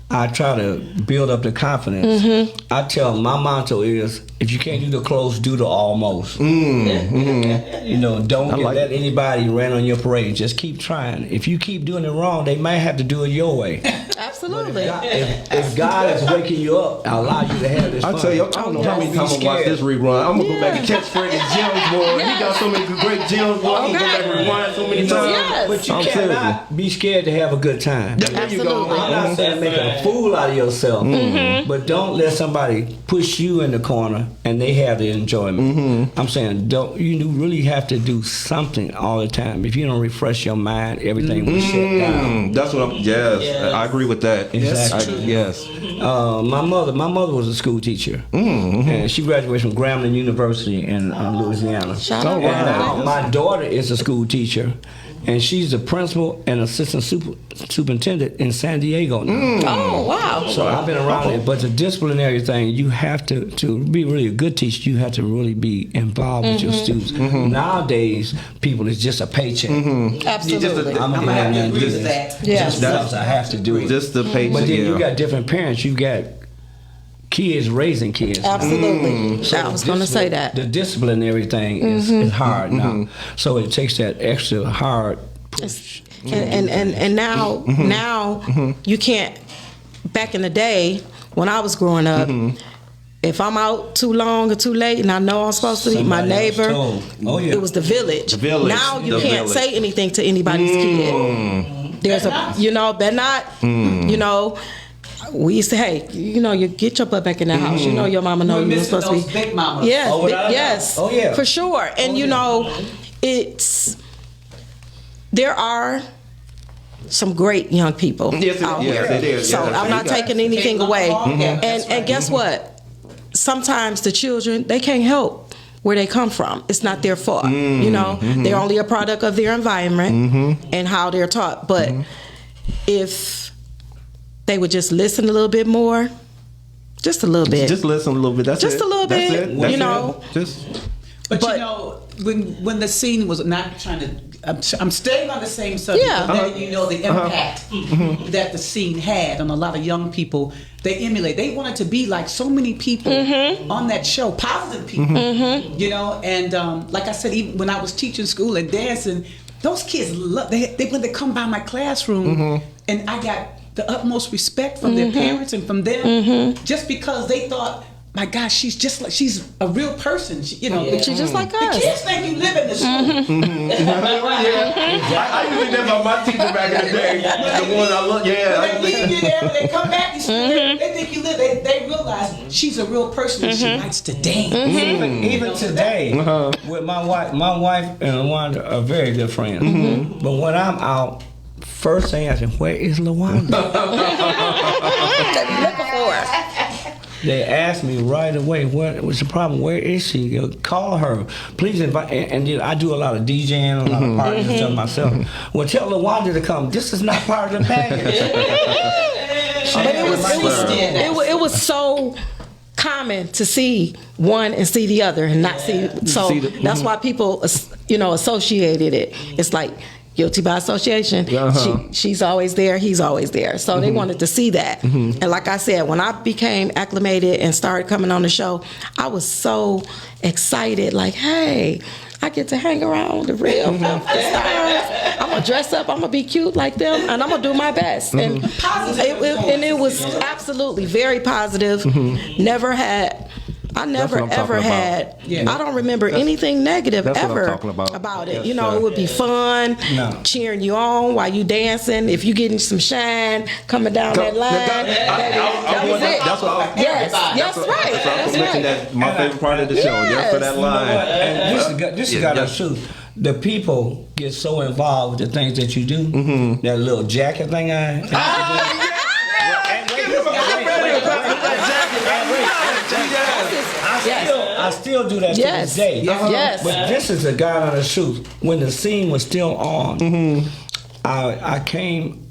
I try to build up the confidence. Mm-hmm. I tell them, my motto is, if you can't do the close, do the almost. You know, don't let anybody rain on your parade. Just keep trying. If you keep doing it wrong, they might have to do it your way. Absolutely. If God is waking you up, allow you to have this fun. I tell you, I don't know how many times I'm gonna watch this rerun. I'm gonna go back and catch Freddie Gems, boy. He got so many great gems, boy. I'm gonna go back and rewind so many times. Yes. But you cannot be scared to have a good time. There you go. Absolutely. I'm not saying make a fool out of yourself, but don't let somebody push you in the corner and they have the enjoyment. I'm saying you really have to do something all the time. If you don't refresh your mind, everything will shut down. That's what I agree with that. Exactly. Yes. My mother was a school teacher, and she graduated from Grambling University in Louisiana. Shout out. And my daughter is a school teacher, and she's the principal and assistant superintendent in San Diego now. Oh, wow. So I've been around it, but the disciplinary thing, you have to be really a good teacher, you have to really be involved with your students. Nowadays, people, it's just a paycheck. Absolutely. I'm gonna have to agree with that. Yes. Just because I have to do it. Just the paycheck. But then you got different parents. You got kids raising kids. Absolutely. I was going to say that. The disciplinary thing is hard now. So it takes that extra hard push. And now you can't. Back in the day when I was growing up, if I'm out too long or too late and I know I'm supposed to be, my neighbor, it was the village. The village. Now you can't say anything to anybody's kid. There's better not. We used to, hey, you get your butt back in the house. Your mama know you were supposed to be. Big mamas. Yes, yes. Oh, yeah. For sure. And there are some great young people out here. It is. So I'm not taking anything away. And guess what? Sometimes the children, they can't help where they come from. It's not their fault. They're only a product of their environment and how they're taught. But if they would just listen a little bit more, just a little bit. Just listen a little bit. That's just it. a little That's bit. it. That's It. Just. But when the scene was not trying to, I'm staying on the same subject. Yeah. But then the impact that the scene had on a lot of young people. They emulate. They wanted to be like so many people on that show, positive people. And like I said, even when I was teaching school and dancing, those kids love. They when they come by my classroom, and I got the utmost respect from their parents and from them, just because they thought, my gosh, she's a real person. She's just like us. The kids think you live in the school. I usually did about my teacher back in the day. The one I look, When they leave you there, when they come back, they think you live. They realize she's a real person and she likes to dance. Even today, with my wife and Wanda are very good friends. But when I'm out, first thing I say, where is LaWanda? Looking for her. They asked me right away, what's the problem? Where is she? Call her. Please invite. And I do a lot of DJing, a lot of parties and stuff myself. Well, tell LaWanda to come. This is not part of the package. But it was so common to see one and see the other and not see. So that's why people, associated it. It's like guilty by association. She's always there. He's always there. So they wanted to see that. And like I said, when I became acclimated and started coming on the show, I was so excited. Like, hey, I get to hang around the real stars. I'm gonna dress up. I'm gonna be cute like them, and I'm gonna do my best. And it was absolutely very positive. I never ever had. I don't remember anything negative ever about it. It would be fun, cheering you on while you dancing. If you getting some shine coming down that line, that was it. That's what That's right. That's right. That's my favorite part of the show. Yes, for that line. And this is got the truth. The people get so involved with the things that you do. That little jacket thing I still do that to this day. Yes. But this is a guy on the truth. When the scene was still on, I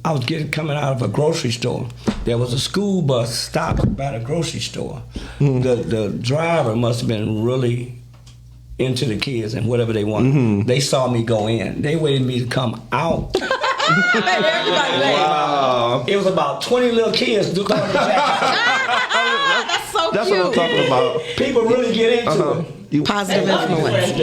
was coming out of a grocery store. There was a school bus stopped by the grocery store. The driver must have been really into the kids and whatever they wanted. They saw me go in. They waited me to come out Everybody laughed. Wow. It was about 20 little kids doing the jacket. That's so That's cute. what I'm talking about. People really get into it. Positive influence.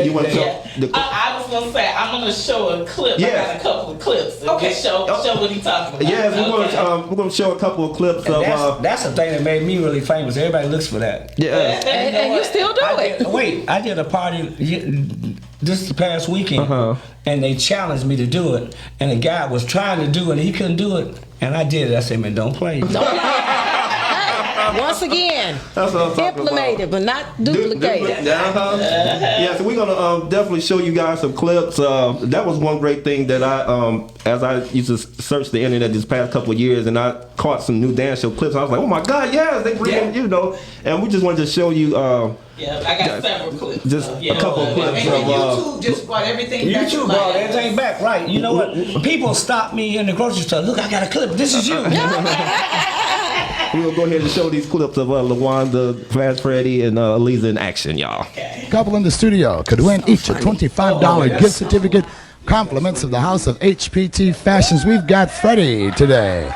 You want to show the I was gonna say I'm gonna show a clip. Yeah. I got a couple of clips. Okay. Show what he talking about. Yes, we're going to show a couple of clips of. That's the thing that made me really famous. Everybody looks for that. Yeah. And you still do it. I did a party this past weekend, and they challenged me to do it. And the guy was trying to do it, and he couldn't do it. And I did it. I said, man, don't play. Once again, That's what I'm talking implemented, but not duplicated. Yeah, so we're gonna definitely show you guys some clips. That was one great thing that I, as I used to search the internet this past couple of years, and I caught some new dance show clips. I was like, oh my God, yes, they bring in, and we just wanted to show you. Yeah, I got several clips. Just a couple of clips And of. YouTube just brought everything back to YouTube life. brought everything back, right? You know what? People stop me in the grocery store. Look, I got a clip. This is you. We'll go ahead and show these clips of LaWanda, Fast Freddy, and Eliza in action, y'all. Couple in the studio could win each a $25 gift certificate. Compliments of the House of HPT Fashions. We've got Freddie today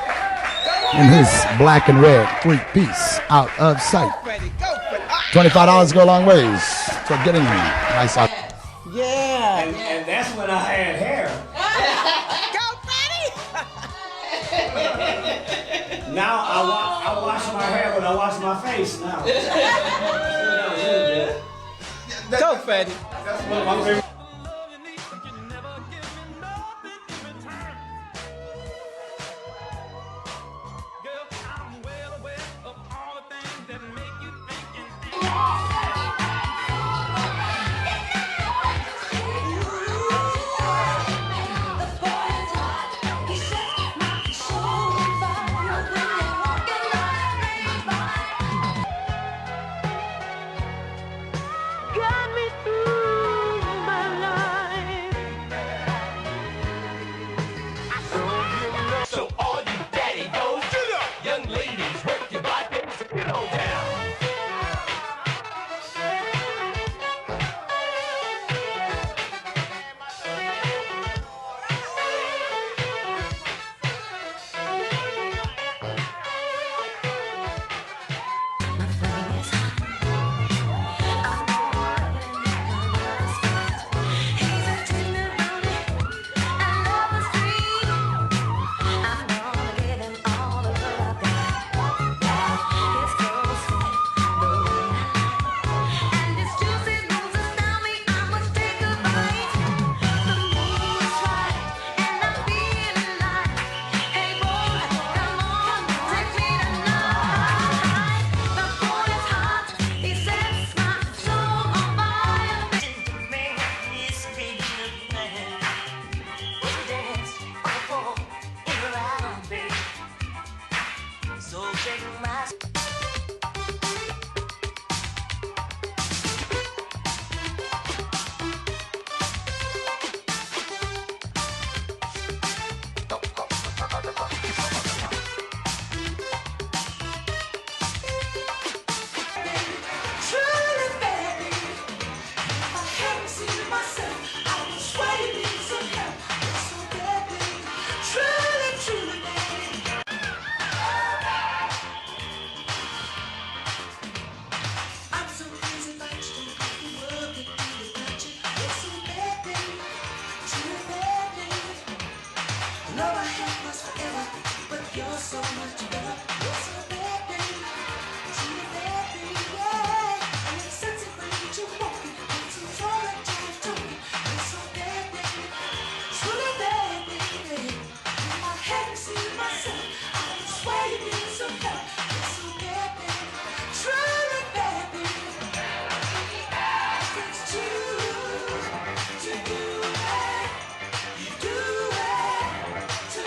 in his black and red three-piece out of sight. $25 go a long ways to getting nice out. Yeah. And that's when I had hair. Now I wash my hair, but I wash my face now. Go, Freddie. That's one of my favorite. To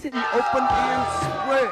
This is the open and spread.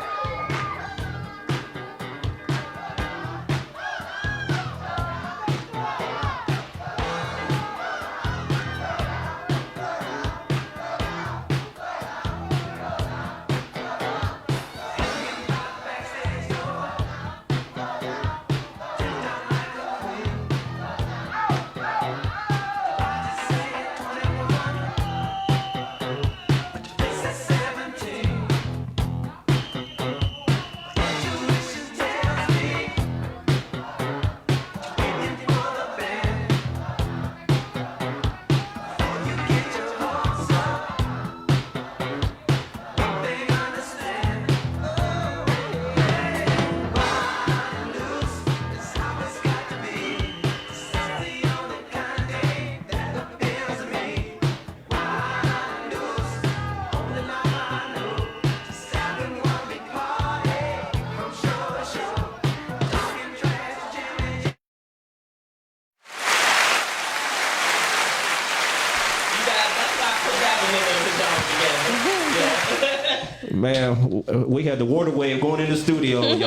Man, we had the water wave going in the studio, y'all.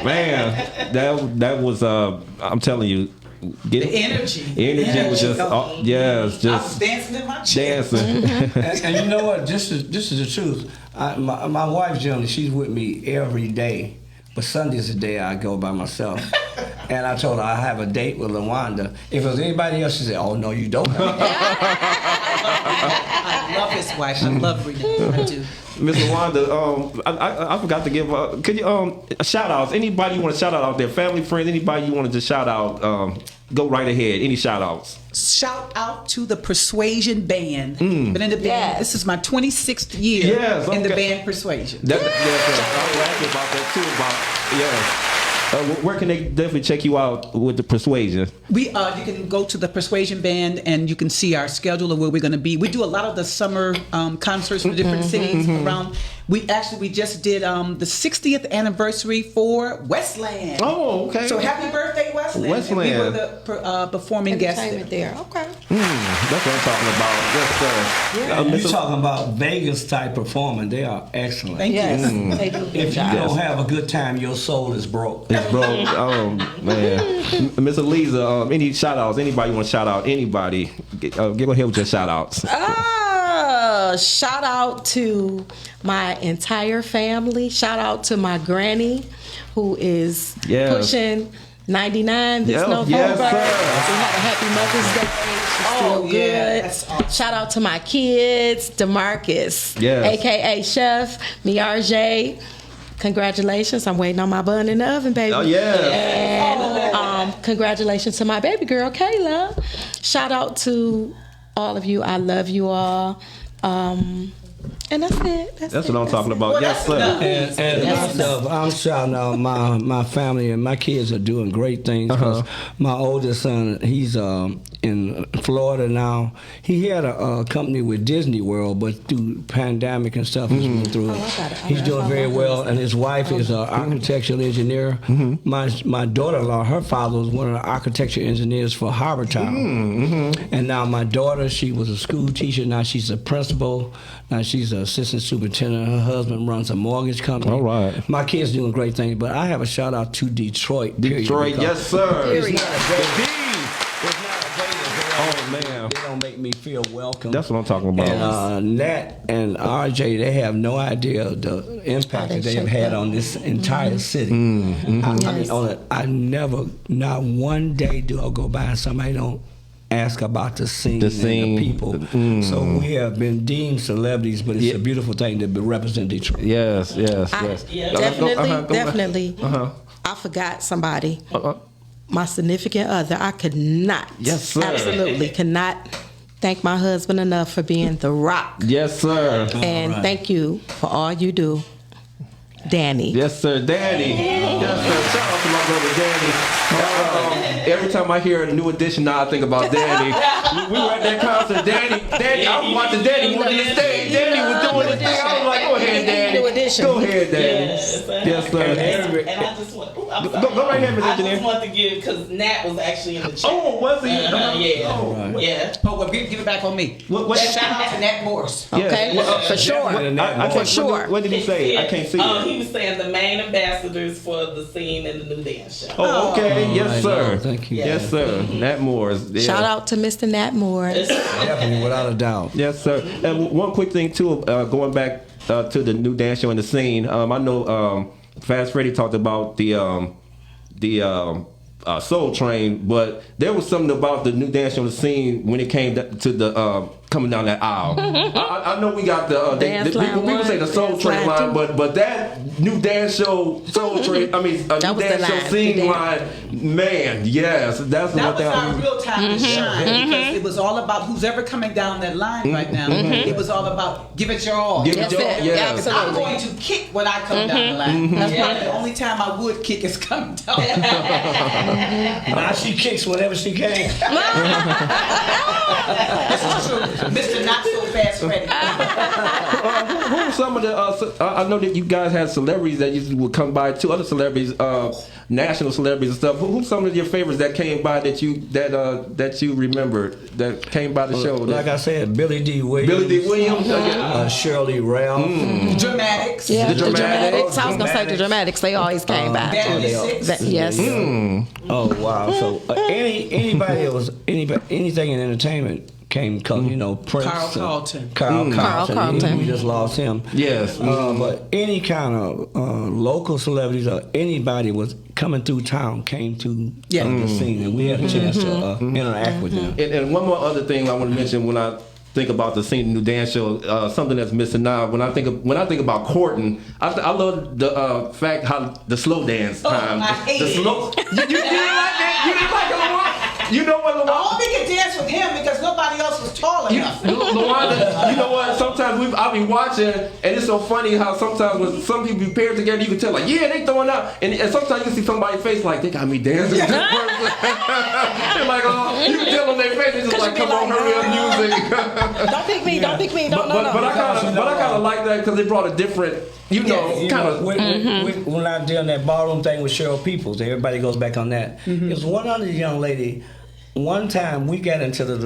Man, that was I'm telling you, The energy was just just I was dancing in my chair. dancing. And you know what? This is the truth. My wife generally, she's with me every day, but Sunday's the day I go by myself. And I told her I have a date with LaWanda. If it was anybody else, she said, "Oh no, you don't." I love his wife. I love Rita. I do. Miss LaWanda, I forgot to give could you shout outs. Anybody you want to shout out their family, friends, anybody you want to just shout out, go right ahead. Any shout outs? Shout out to the Persuasion Band. Been in the band. Yes. This is my 26th year in the band Persuasion. I was asking about that too. Where can they definitely check you out with the Persuasion? You can go to the Persuasion Band and you can see our schedule of where we're going to be. We do a lot of the summer concerts for different cities around. We just did the 60th anniversary for Westland. Oh, okay. So happy birthday, Westland. Westland. And we were the performing guests Entertainment there. Okay. That's what I'm talking about. Yes, sir. You're talking about Vegas type performing. They are excellent. Thank Yes. you. They do a good If you job. don't have a good time, your soul is broke. It's broke. Oh man, Miss Eliza, any shout outs? Anybody want to shout out? Anybody? Give ahead with your shout outs. Shout out to my entire family. Shout out to my granny, who is pushing 99 this November. Yes, sir. We had a happy Mother's Day. She's still good. That's awesome. Shout out to my kids, DeMarcus, aka Chef, Miarje. Congratulations. I'm waiting on my bun in the oven, baby. Oh, yeah. And congratulations to my baby girl, Kayla. Shout out to all of you. I love you all. And that's it. That's what I'm talking about. Yes, sir. And myself, I'm shouting out my family, and my kids are doing great things. Because my oldest son, he's in Florida now. He had a company with Disney World, but through pandemic and stuff, he's been through. He's doing very well, and his wife is an architectural engineer. My daughter-in-law, her father was one of the architecture engineers for Harbor Town. And now my daughter, she was a school teacher. Now she's a principal. Now she's an assistant superintendent. Her husband runs a mortgage company. All right. My kids doing great things, but I have a shout out to Detroit. Detroit, yes, sir. It's not a great. Oh man, They don't make me feel welcome. that's what I'm talking about. And Nat and RJ, they have no idea the impact that they have had on this entire city. I never, not one day do I go by and somebody don't ask about the scene and the people. So we have been deemed celebrities, but it's a beautiful thing to represent Detroit. Yes. Definitely. I forgot somebody. My significant other. I could not. Yes, sir. Absolutely cannot thank my husband enough for being the rock. Yes, sir. And thank you for all you do, Danny. Yes, sir. Danny. Yes, sir. Shout out to my brother Danny. every time I hear a New Edition now, I think about Danny. We were at that concert. Danny, I was watching Danny on the stage. Danny was doing his thing. I was like, go ahead, Danny. New Edition. Go ahead, Danny. Yes, sir. And I just want. Go right ahead, Ms. I Engineer. just want to give because Nat was actually in the chat. Oh, was he? Yeah. Oh, Yeah. Oh, well, give it back on me. What? Shout out to Nat Morris. Okay, for sure. For sure. What did he say? I can't see it. He was saying the main ambassadors for the scene in the new dance show. Oh, okay. Yes, sir. Thank you. Yes, sir. Nat Morris. Yeah. Shout out to Mr. Nat Morris. Definitely, without a doubt. Yes, sir. And one quick thing too, going back to the new dance show and the scene. I know Fast Freddy talked about the Soul Train, but there was something about the new dance show scene when it came to the coming down that aisle. I know we got the people say the Soul Train line, but that new dance show Soul Train, new dance show scene line, man, yes, that's That what was our real time to shine because it was all about who's ever coming down that line right now. It was all about give it your all. Give it your all, yes. I'm going to kick when I come down the line. That's probably the only time I would kick is coming down. Now she kicks whenever she can. That's true. Mr. Not So Fast Freddy. Who are some of the? I know that you guys had celebrities that you would come by too. Other celebrities, national celebrities and stuff. Who's some of your favorites that came by that you remember that came by the show? Like I said, Billy D. Williams. Billy D. Williams. Shirley Ralph. Dramatics. Yeah, The the Dramatics. Dramatics. I was gonna say the Dramatics. They always came by. Yes. Oh wow! So anybody that was anything in entertainment came, Prince, Carl Carlton. We just lost him. Yes. But any kind of local celebrities or anybody was coming through town came to the scene, and we had a chance to interact with them. And one more other thing I want to mention when I think about the scene, new dance show, something that's missing now. When I think about courting, I love the fact how the slow dance time. I hate the slow. You didn't like that? You didn't like it, LaWanda? You know what, LaWanda? I only could dance with him because nobody else was tall enough. LaWanda, you know what? Sometimes I'll be watching, and it's so funny how sometimes when some people be paired together, you can tell like, yeah, they throwing up, and sometimes you can see somebody's face like they got me dancing. They're like, oh, you can tell on their face, they just like, come on, hurry up, music. Don't pick me. Don't pick me. Don't. But I kind of like that because they brought a different, kind of. When I did that ballroom thing with Cheryl Peoples, everybody goes back on that. There was one other young lady. One time we got into the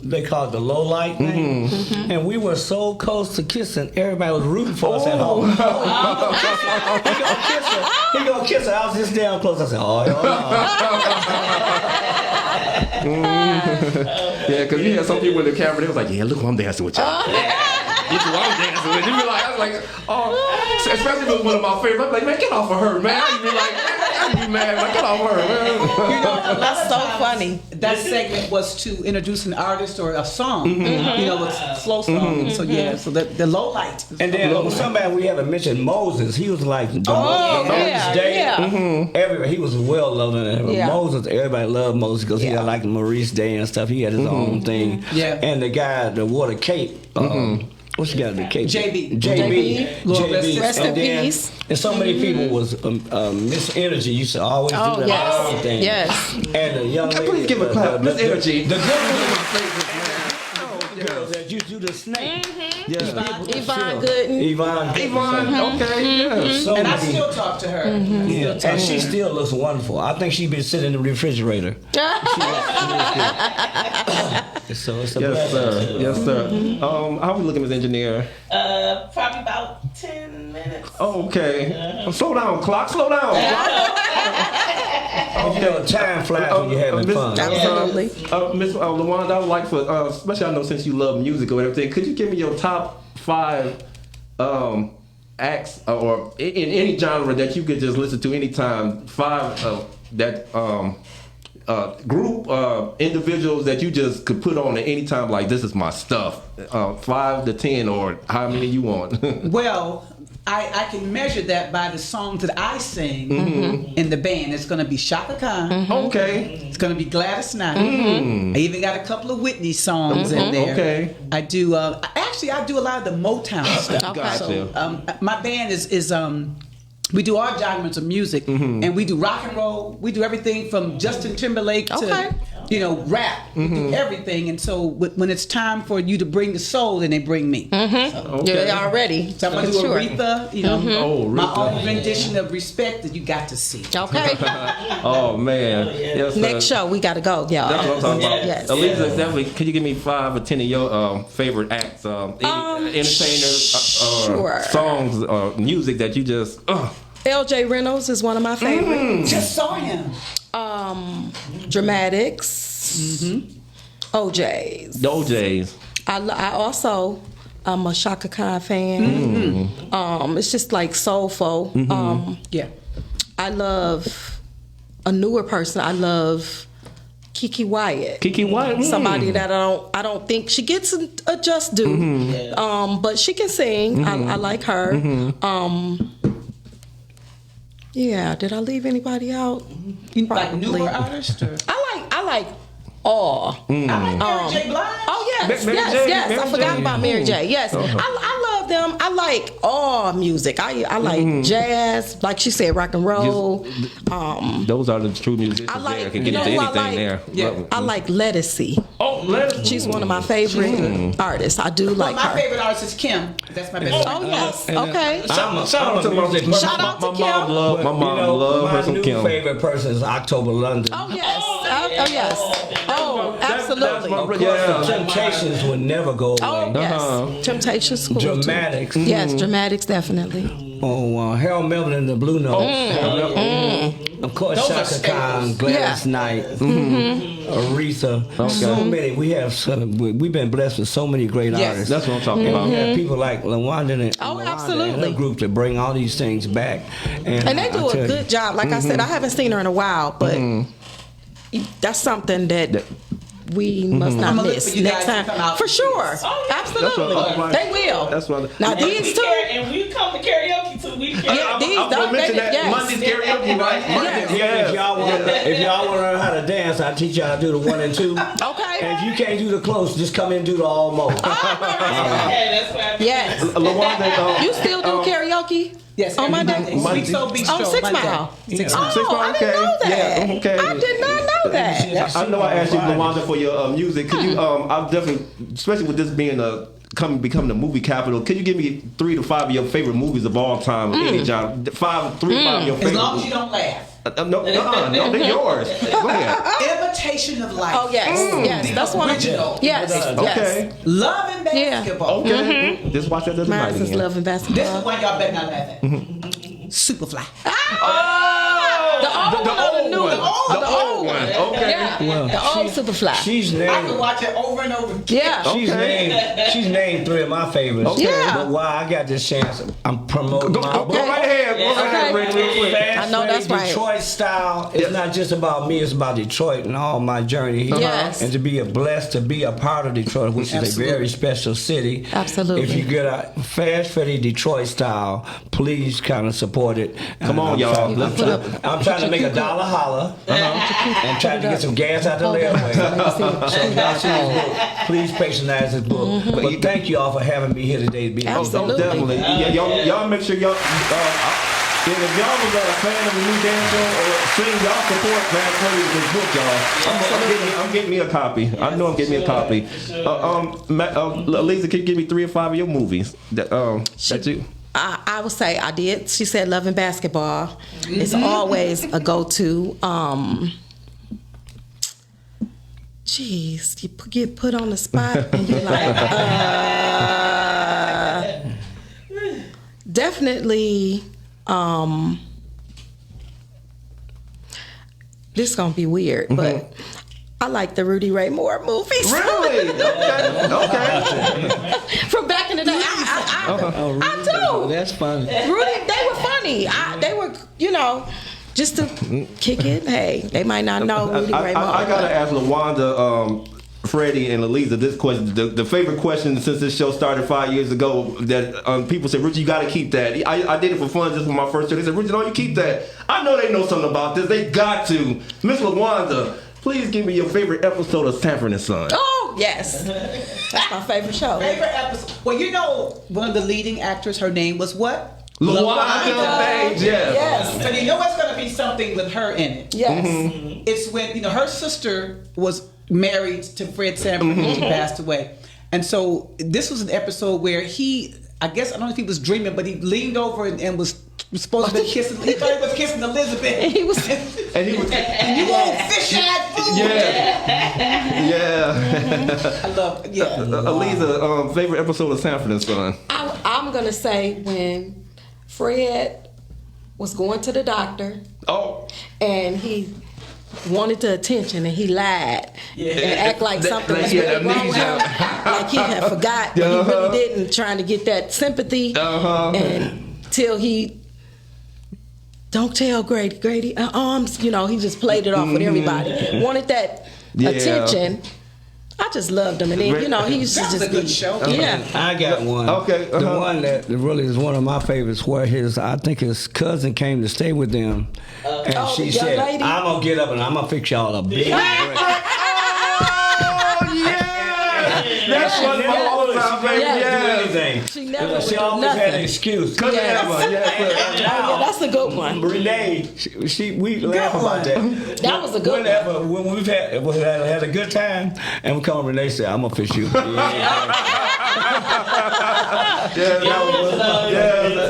they call it the low light thing, and we were so close to kissing, everybody was rooting for us at home. He gonna kiss her. I was just down close. I said, oh no. Yeah, because you had some people in the camera, they was like, yeah, look who I'm dancing with y'all. Look who I'm dancing with. You be like, I was like, oh, especially if it was one of my favorites. I'm like, man, get off of her, man. I'd be like, I'd be mad, like, get off of her, man. That's so funny. That segment was to introduce an artist or a song, with slow song. So so the low light. And then somebody we haven't mentioned, Moses. He was like the Moses Day. Everybody, he was well loved. Moses, everybody loved Moses because he had like Maurice Day and stuff. He had his own thing. Yeah. And the guy that wore the cape. What's the guy the cape? JB. Rest in peace. And so many people was Miss Energy used to always do that yes. thing. Yes. And the young lady, please give a clap. Miss Energy. The girls that used to do the snake. Yvonne Gooden. Yvonne, okay, yeah. And I still talk to her. And she still looks wonderful. I think she's been sitting in the refrigerator. So it's a blessing. Yes, sir. How we looking, Ms. Engineer? Probably about 10 minutes. Oh, okay. Slow down, clock. Slow down. Time flies when you're having fun. Absolutely. Miss LaWanda, I would like for, especially I know since you love music or everything, could you give me your top 5 acts or in any genre that you could just listen to anytime? 5 that group individuals that you just could put on at any time, like this is my stuff. 5 to 10 or how many you want. Well, I can measure that by the songs that I sing in the band. It's going to be Shaka Khan. Okay. It's going to be Gladys Knight. I even got a couple of Whitney songs in there. Okay. I do. Actually, I do a lot of the Motown stuff. Gotcha. So, my band is We do our genres of music, and we do rock and roll. We do everything from Justin Timberlake to, rap. We do everything. And so when it's time for you to bring the soul, then they bring me. Yeah, they already. So I'm going to do Aretha, my Aretha. own rendition of Respect that you got to see. Okay. Oh man. Yes, Next show, we got to go, y'all. That's what I'm talking about. Yes. Elisa, definitely. Could you give me 5 or 10 of your favorite acts, entertainers, sure. songs, music that you just? L.J. Reynolds is one of my favorites. Just saw him. Dramatics. OJ's. The OJ's. I also I'm a Shaka Khan fan. It's just like soulful. Yeah. I love a newer person. I love Kiki Wyatt. Kiki Wyatt. Somebody that I don't think she gets a just due. But she can sing. I like her. Yeah, did I leave anybody out? You like newer artists? Or? I like all. I like Mary J. Blige. Oh yes, Mary yes, J. yes. Mary I forgot J. about Mary J. Yes, I love them. I like all music. I like jazz, like she said, rock and roll. Those are the true musicians. I like. There. I can You get know into who I anything like? there. Yeah. I like Lettucey. Oh, Lettucey. She's one of my favorite artists. I do like my her. favorite artist is Kim. That's my best friend. Oh yes. Okay. Shout out to my Shout out to my mom. Kim. Love my mom. Love her my some new Kim. favorite person is October London. Oh yes. Oh yes. Oh, absolutely. my- The Temptations would never go away. Oh yes. Temptations School. Dramatics. Yes, Dramatics definitely. Oh, Harold Melvin and the Blue Notes. Of course, Those are Shaka Khan, Gladys Knight, Aretha. So many. We've been blessed with so many great artists. That's what I'm talking about. We have people like LaWanda and Oh, Lawanda and absolutely. her group to bring all these things back. And they do a good job. Like I said, I haven't seen her in a while, but that's something that we must not I'ma look miss for you next guys to time. come out. For sure. Oh, yeah. Absolutely. That's what- They will. That's what. Now And these two. and we come to karaoke too. We Yeah, these I'm gonna don't. mention They, that yes. Monday's karaoke, right? Yes. If y'all want to learn how to dance, I'll teach y'all how to do the 1 and 2. Okay. And if you can't do the close, just come in and do the almost. Yeah, that's why. Yes. LaWanda, You still do karaoke? Yes. On every Monday? Monday. Sweet Soul Bistro. Oh, 6 Monday. Mile. 6 Oh, Mile. 6 Mile, I didn't know okay. that. Yeah, okay. I did not know that. I know I asked you, LaWanda, for your music. Could you? I'm definitely, especially with this being becoming the movie capital. Could you give me 3 to 5 of your favorite movies of all time? Any genre, 3 to 5 of your favorite. As long as you don't laugh. No, they're yours. Go ahead. Imitation of Life. Oh yes, yes. That's one. original. Yes, yes. Okay. Love and Basketball. Okay. Just watch that the other night Mine is again. Love and This is Basketball. one y'all better not laugh at. Superfly. The old one. The old one. Okay. Yeah. The old Superfly. She's I can named. watch it over and over. Yeah. She's named 3 of my favorites. Okay. Yeah. But while I got this chance, I'm promoting my Go book. right ahead. Go right ahead, Rick, real quick. I know that's right. Detroit style. It's not just about me. It's about Detroit and all my journey here. Yes. And to be blessed to be a part of Detroit, which is a very special city. Absolutely. If you get a Fast Freddy Detroit style, please kind of support it. Come on, y'all. I'm trying to make $1 holler and trying to get some gas out the railway. So that's his book. Please patronize his book. But thank you all for having me here today. Absolutely. Definitely. Yeah, y'all make sure y'all. If y'all was a fan of the new dance show or sing, y'all support Fast Freddy's his book, y'all. I'm getting me a copy. I know I'm getting me a copy. Lisa, can you give me 3 or 5 of your movies that you? I would say I did. She said Love and Basketball. It's always a go-to. Jeez, you get put on the spot and you're like, definitely. This is gonna be weird, but I like the Rudy Ray Moore movies. Really? Okay. From back in the day, I do. That's funny. Rudy, they were funny. They were, just to kick it. Hey, they might not know Rudy Ray Moore. I gotta ask LaWanda, Freddie, and Elisa this question. The favorite question since this show started 5 years ago that people said, Richard, you gotta keep that. I did it for fun just for my first show. They said, Richard, you keep that. I know they know something about this. They got to. Miss LaWanda, please give me your favorite episode of Sanford and Son. Oh, yes. That's my favorite show. Favorite episode. Well, one of the leading actors, her name was what? LaWanda Banks, yes. Yes. So you know it's going to be something with her in it. Yes. It's when her sister was married to Fred Sanford and she passed away, and so this was an episode where I don't know if he was dreaming, but he leaned over and was supposed to be kissing. He thought he was kissing Elizabeth. And he was. And you want fish-eyed food? Yeah. I love. Yeah. Aliza, favorite episode of Sanford and Son? I'm gonna say when Fred was going to the doctor. Oh. And he wanted the attention and he lied and act like something was really wrong with him, like he had forgot, but he really didn't, trying to get that sympathy. And till he don't tell Grady, he just played it off with everybody. Wanted that attention. I just loved him, and then he used to That was just a good show. Yeah, I got one. Okay, The one that really is one of my favorites, where I think his cousin came to stay with them, and she the young said, lady? "I'm gonna get up and I'm gonna fix y'all a big breakfast." Oh, yeah! That's one of my all-time favorites. Anything. She never She would do always had nothing. an excuse. Yeah, that's a good one. Renee, we laugh about that. That was a good one. When we've had a good time, and we come, Renee said, "I'm gonna fish you."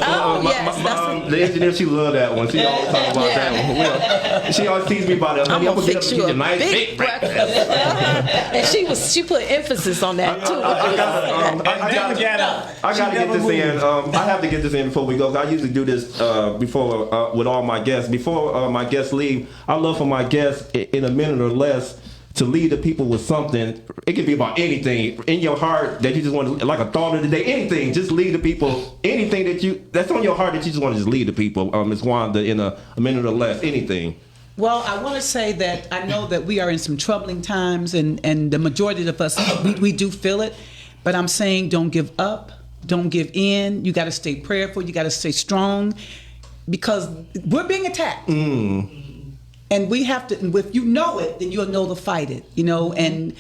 Oh yes, the engineer, she loved that one. She always talk about that one. She always tease me about it. I'm Honey, gonna get up fix and you get a a nice big breakfast. And she put emphasis on that too. I gotta get this in. I have to get this in before we go. I usually do this before with all my guests. Before my guests leave, I love for my guests in a minute or less to lead the people with something. It could be about anything in your heart that you just want to, like a thought of the day. Anything, just lead the people. Anything that's on your heart that you just want to just lead the people. Ms. Wanda, in a minute or less. Anything. Well, I want to say that I know that we are in some troubling times, and the majority of us, we do feel it. But I'm saying don't give up. Don't give in. You got to stay prayerful. You got to stay strong, because we're being attacked. And we have to, if you know it, then you'll know to fight it, and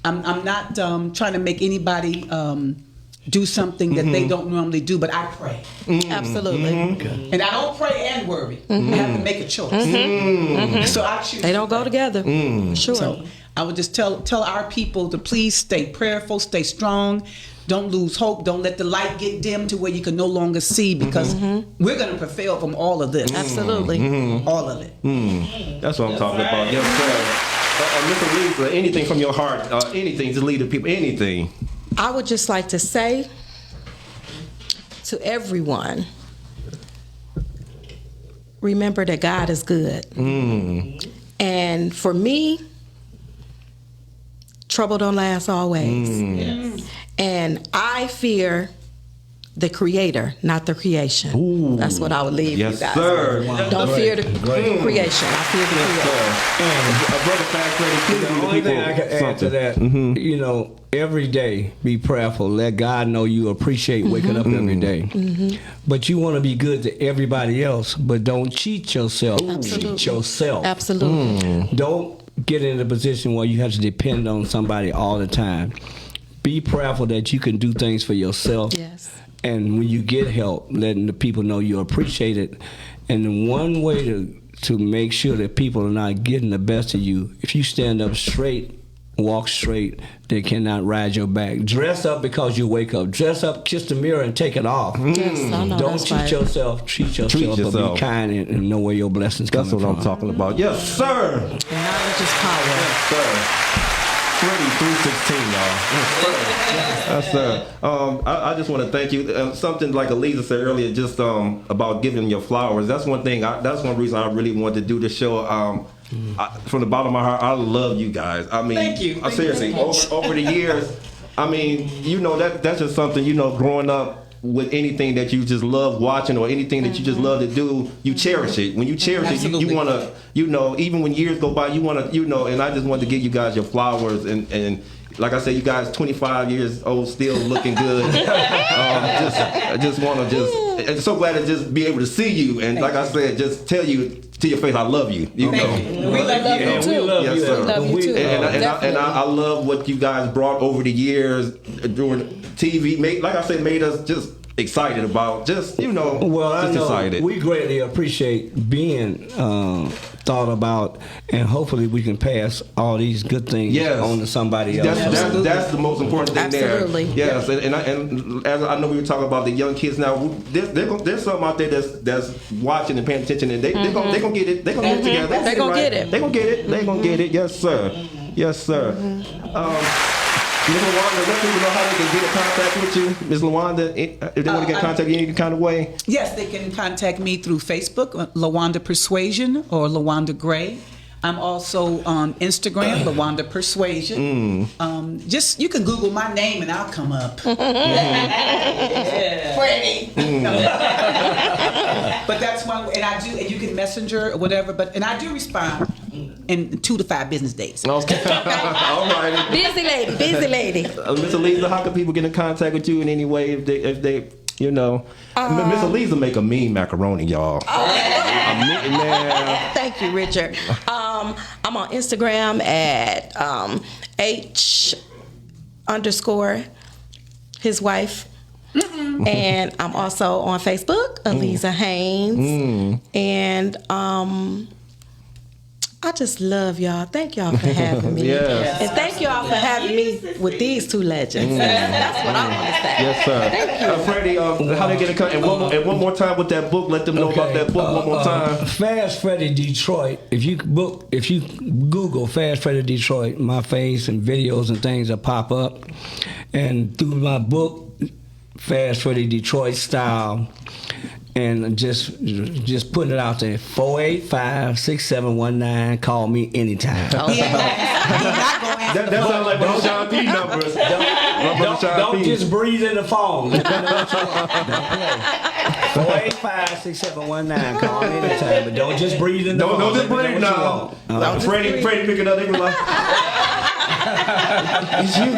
I'm not trying to make anybody do something that they don't normally do, but I pray. Absolutely. And I don't pray and worry. I have to make a choice. So I choose. They don't go together. Sure. So I would just tell our people to please stay prayerful, stay strong. Don't lose hope. Don't let the light get dim to where you can no longer see, because we're going to prevail from all of this. Absolutely. All of it. That's what I'm talking about. Yes, sir. Mr. Lisa, anything from your heart, anything, just lead the people, anything. I would just like to say to everyone, remember that God is good. And for me, trouble don't last always. And I fear the Creator, not the creation. That's what I would leave you guys. Yes, sir. Don't fear the creation. I fear the Creator. The only thing I can add to that, every day be prayerful. Let God know you appreciate waking up every day. But you want to be good to everybody else, but don't cheat yourself. Absolutely. Cheat yourself. Absolutely. Don't get in a position where you have to depend on somebody all the time. Be prayerful that you can do things for yourself. Yes. And when you get help, letting the people know you appreciate it. And one way to make sure that people are not getting the best of you, if you stand up straight, walk straight, they cannot ride your back. Dress up because you wake up. Dress up, kiss the mirror, and take it off. Yes, I know, Don't that's cheat right. yourself. Treat yourself, but be kind and know where your blessings come from. That's what I'm talking about. Yes, sir. And knowledge is power. Yes, sir. Freddie 316, y'all. Yes, sir. I just want to thank you. Something like Aliza said earlier, just about giving your flowers. That's one thing. That's one reason I really wanted to do the show. From the bottom of my heart, I love you guys. I mean, Thank you. Seriously, over the years, I mean, that's just something, growing up with anything that you just love watching or anything that you just love to do, you cherish it. When you cherish it, you want to, even when years go by, you want to, and I just wanted to give you guys your flowers and like I said, you guys 25 years old, still looking good. I just want to I'm so glad to just be able to see you and like I said, just tell you to your face, I love you. We love you too. We love Yes, you. sir. We love you too. And I love what you guys brought over the years during TV. Like I said, made us just excited about. Just Well, I just know excited. we greatly appreciate being thought about, and hopefully we can pass all these good things on to somebody else. That's the most important thing Absolutely. there. Yes, and as I know we were talking about the young kids now, there's something out there that's watching and paying attention, and they're gonna get it. They're gonna get it together. They're gonna get it. They're gonna get it. They're gonna get it. Yes, sir. Yes, sir. Ms. LaWanda, let people know how they can get in contact with you. Ms. LaWanda, if they want to get in contact with you in any kind of way. Yes, they can contact me through Facebook, LaWanda Persuasion or LaWanda Gray. I'm also on Instagram, LaWanda Persuasion. Just you can Google my name and I'll come up. Freddie. But that's one, and I do, and you can messenger or whatever. And I do respond in 2 to 5 business days. Okay. All right. Busy lady. Miss Eliza, how can people get in contact with you in any way if they Miss Eliza make a mean macaroni, y'all. Man. Thank you, Richard. I'm on Instagram at H_his wife. And I'm also on Facebook, Eliza Haynes. And I just love y'all. Thank y'all for having me. Yes. And thank y'all for having me with these two legends. That's what I want to say. Yes, sir. Thank you. Freddie, how they get in contact? And one more time with that book. Let them know about that book one more time. Fast Freddie Detroit. If you Google Fast Freddie Detroit, my face and videos and things will pop up. And through my book, Fast Freddie Detroit Style, and just putting it out there. 485-6719. Call me anytime. That sounds like one of Sean P numbers. Don't just breathe in the phone. 485-6719. Call me anytime, but don't just breathe in the phone. Don't just breathe now. Freddie pick it up. They be like, it's you.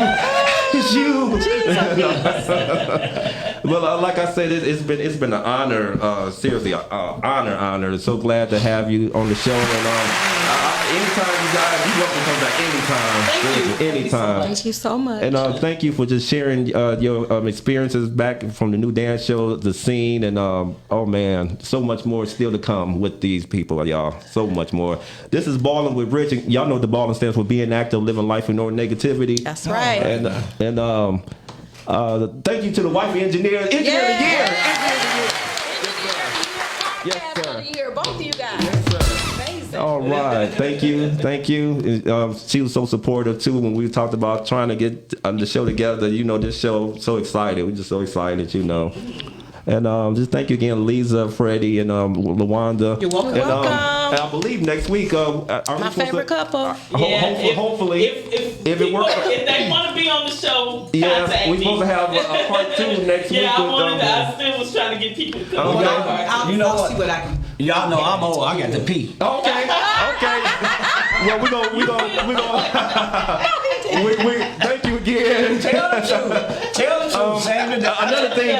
Well, like I said, it's been an honor, seriously, honor. So glad to have you on the show, and anytime you guys, you welcome to come back anytime. Thank you so much. And thank you for just sharing your experiences back from the new dance show, the scene, and oh man, so much more still to come with these people, y'all. So much more. This is Ballin with Rich. Y'all know what the Ballin stands for: being active, living life with no negativity. That's right. And thank you to the wifey engineer. Engineer of the year. Yes, sir. Both of you guys. Yes, sir. Amazing. All right, thank you. She was so supportive too when we talked about trying to get the show together. This show, so excited. We're just so excited, And just thank you again, Lisa, Freddie, and LaWanda. You're welcome. And I believe next week, My favorite couple. Hopefully, if it works. If they want to be on the show, Yes, contact we're me. supposed to have a part 2 next week. Yeah, I still was trying to get people to come. Okay. I'll see what I can. Y'all know I'm old. I got to pee. Okay. Well, we thank you again. Tell the truth, Sam. Another thing,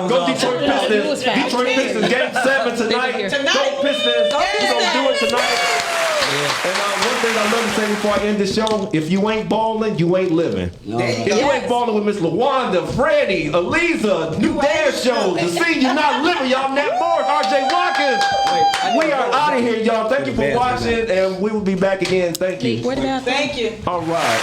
go Detroit Pistons. Detroit Pistons, Game 7 tonight. Go Pistons. We're going to do it tonight. And one thing I love to say before I end the show, if you ain't balling, you ain't living. If you ain't balling with Miss LaWanda, Freddie, Eliza, new dance shows, the scene, you're not living, y'all. Nat Morris, RJ Watkins. We are out of here, y'all. Thank you for watching, and we will be back again. Thank you. Thank you. All right.